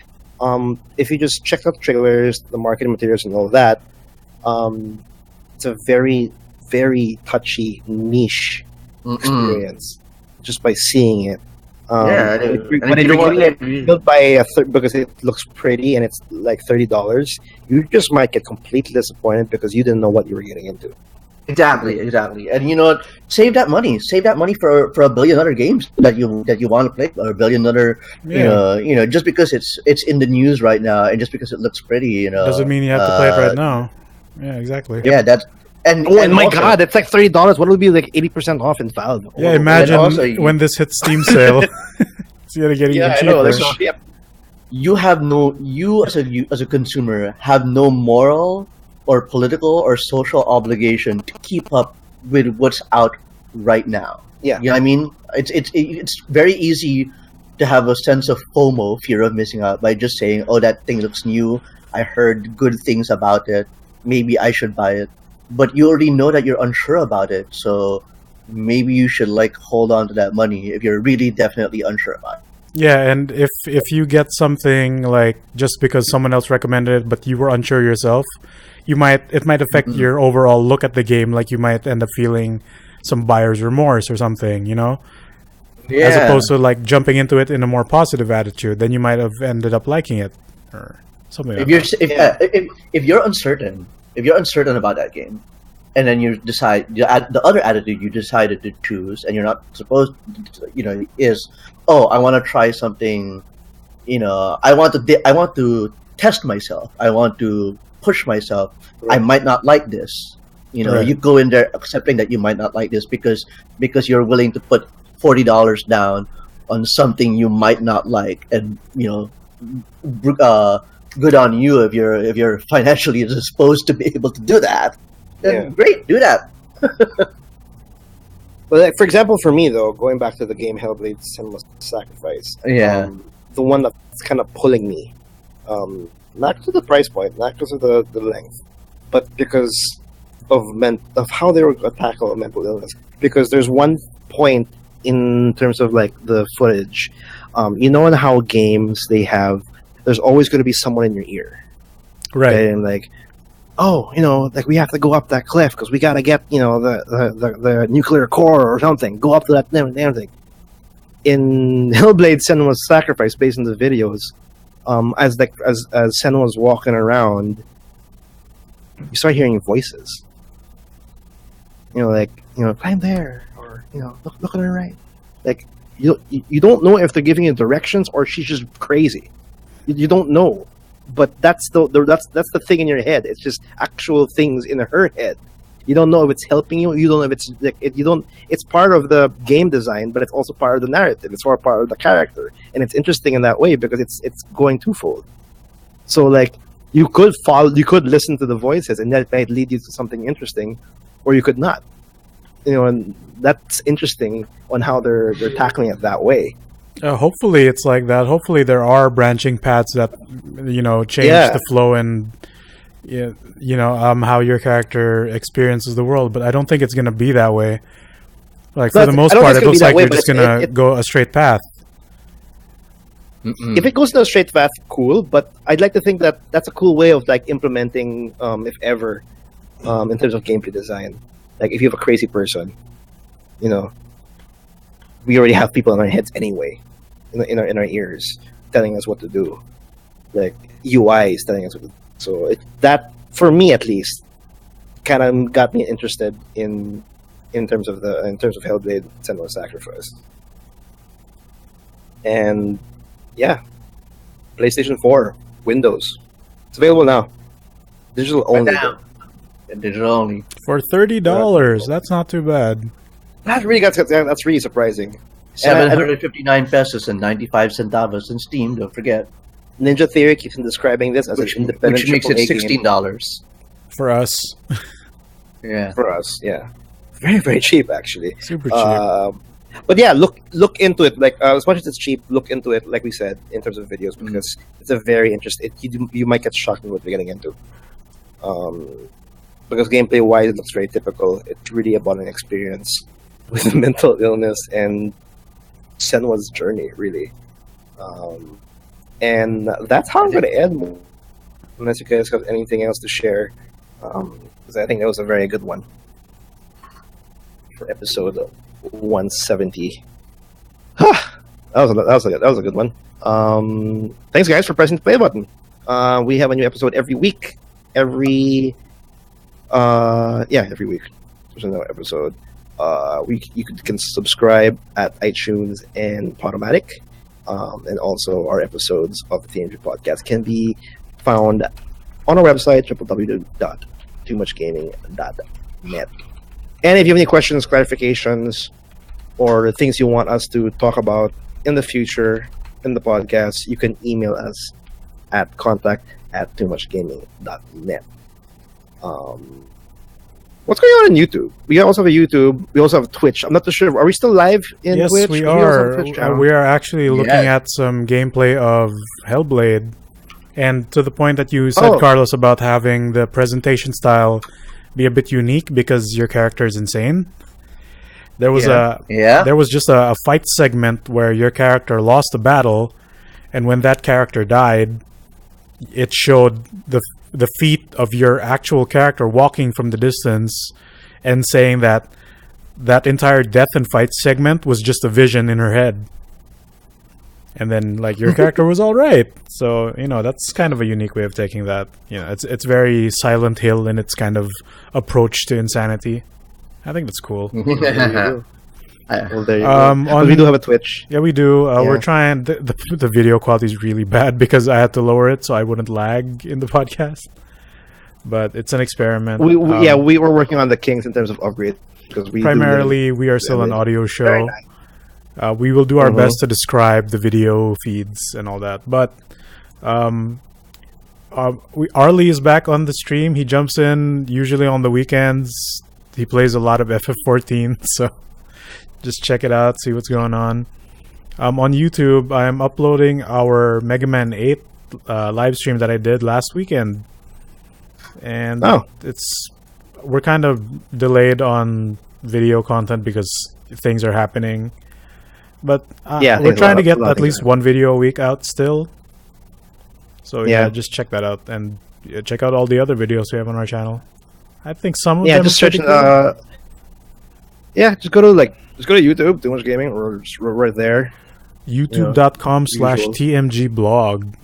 if you just check out trailers, the marketing materials, and all of that, it's a very, very touchy niche experience just by seeing it. When it's built by because it looks pretty and it's like $30, you just might get completely disappointed because you didn't know what you were getting into. Exactly. And you know what? Save that money for a billion other games that you want to play, or a billion other you know, just because it's in the news right now and just because it looks pretty, you know, doesn't mean you have to play it right now. Yeah, exactly. Yeah, that's and my also, God, it's like $30. What would be like 80% off in Valve? Yeah, imagine when this hits Steam sale. It's gonna get even cheaper. You as a consumer have no moral or political or social obligation to keep up with what's out right now. Yeah, you know what I mean? It's very easy to have a sense of FOMO, fear of missing out, by just saying, "Oh, that thing looks new. I heard good things about it. Maybe I should buy it." But you already know that you're unsure about it, so maybe you should like hold on to that money if you're really definitely unsure about it. Yeah, and if you get something like just because someone else recommended it, but you were unsure yourself, it might affect your overall look at the game. Like you might end up feeling some buyer's remorse or something, you know. Yeah. As opposed to like jumping into it in a more positive attitude, then you might have ended up liking it or something. If you're uncertain about that game, and then you decide the other attitude you decided to choose, and you're not supposed to, you know, is, oh, I want to try something, you know, I want to test myself, I want to push myself. Right. I might not like this, you know. Right. You go in there accepting that you might not like this because you're willing to put $40 down on something you might not like, and you know, good on you if you're financially disposed to be able to do that. Then great, do that. Well, like, for example, for me though, going back to the game Hellblade: Senua's Sacrifice, the one that's kind of pulling me, not because of the price point, not because of the length, but because of how they were going to tackle mental illness. Because there's one point in terms of like the footage, you know, in how games there's always going to be someone in your ear, right? And like, oh, you know, like we have to go up that cliff because we got to get, you know, the nuclear core or something. Go up to that damn thing. In Hellblade: Senua's Sacrifice, based on the videos, as Senua's walking around, you start hearing voices. You know, like, you know, climb there, or you know, look on the right. Like you don't know if they're giving you directions or she's just crazy. You don't know. But that's the thing in your head. It's just actual things in her head. You don't know if it's helping you. You don't know if it's like It's part of the game design, but it's also part of the narrative. It's part of the character, and it's interesting in that way because it's going twofold. So like you could listen to the voices, and that might lead you to something interesting, or you could not. You know, and that's interesting on how they're tackling it that way. Hopefully it's like that. Hopefully there are branching paths that, you know, change the flow and, you know, how your character experiences the world. But I don't think it's going to be that way. Like, for the most part, it looks like you're just going to go a straight path. If it goes to a straight path, cool. But I'd like to think that that's a cool way of like implementing, if ever, in terms of gameplay design. Like if you have a crazy person, you know, we already have people in our heads anyway, in our ears, telling us what to do. Like UI is telling us what to do. So that, for me at least, kind of got me interested in terms of Hellblade: Senua's Sacrifice. And yeah, PlayStation 4, Windows, it's available now. Digital only. Right now. Digital only. For $30, that's not too bad. That's really surprising. 759 pesos and 95 centavos in Steam. Don't forget. Ninja Theory keeps on describing this as an independent Which makes it AAA game. $16. For us. Yeah. For us, yeah. Very, very cheap, actually. Super cheap. But yeah, look into it. Like as much as it's cheap, look into it. Like we said, in terms of videos, because it's a very interesting. You might get shocked in what you're getting into. Because gameplay wise, it looks very typical. It's really about an experience with mental illness and Senua's journey, really. And that's how I'm going to end. Unless you guys have anything else to share, because I think that was a very good one for episode 170. that was a good one. Thanks guys for pressing the play button. We have a new episode every week. Every week there's another episode. You can subscribe at iTunes and Podomatic, and also our episodes of the TMG Podcast can be found on our website www.toomuchgaming.net. And if you have any questions, clarifications, or things you want us to talk about in the future in the podcast, you can email us at contact@toomuchgaming.net. What's going on in YouTube? We also have a YouTube. We also have Twitch. I'm not too sure. Are we still live in Yes, Twitch? we also have are. a Twitch channel. We are actually looking at some gameplay of Hellblade. And to the point that you said, Carlos, about having the presentation style be a bit unique because your character is insane. There was there was just a fight segment where your character lost a battle, and when that character died, it showed the feet of your actual character walking from the distance and saying that entire death and fight segment was just a vision in her head. And then, like, your character was all right. So, that's kind of a unique way of taking that. It's very Silent Hill in its kind of approach to insanity. I think that's cool. Well, there you go. We do have a Twitch. Yeah, we do. We're trying. The video quality is really bad because I had to lower it so I wouldn't lag in the podcast. But it's an experiment. We were working on the kinks in terms of upgrade because we are still an audio show. Nice. We will do our best to describe the video feeds and all that. But Arlie is back on the stream. He jumps in usually on the weekends. He plays a lot of FF14, so just check it out, see what's going on. On YouTube, I am uploading our Mega Man 8 live stream that I did last weekend. And we're kind of delayed on video content because things are happening. But we're trying to get at least one video a week out still. So just check that out and check out all the other videos we have on our channel. I think some of them. Just search. Just go to YouTube, Too Much Gaming, or we're right there. YouTube.com/TMG blog.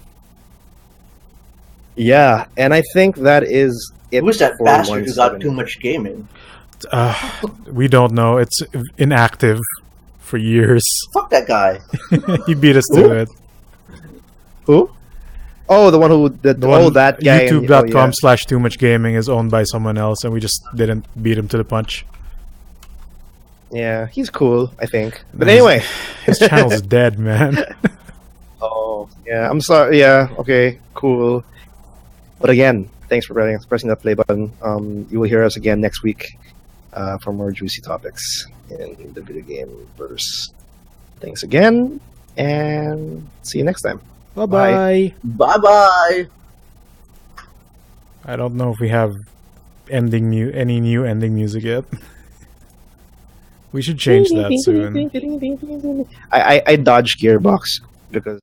Yeah, and I think that is it. Who's that bastard who got Too Much Gaming? We don't know. It's inactive for years. Fuck that guy. He beat us to it. Who? Oh, the one who did. That guy. YouTube.com/Too Much Gaming is owned by someone else, and we just didn't beat him to the punch. Yeah, he's cool, I think. But anyway, his channel's dead, man. Oh, yeah. I'm sorry. Yeah. Okay. Cool. But again, thanks for pressing that play button. You will hear us again next week for more juicy topics in the video game verse. Thanks again, and see you next time. Bye-bye. Bye-bye. I don't know if we have any new ending music yet. We should change that soon. I dodged Gearbox because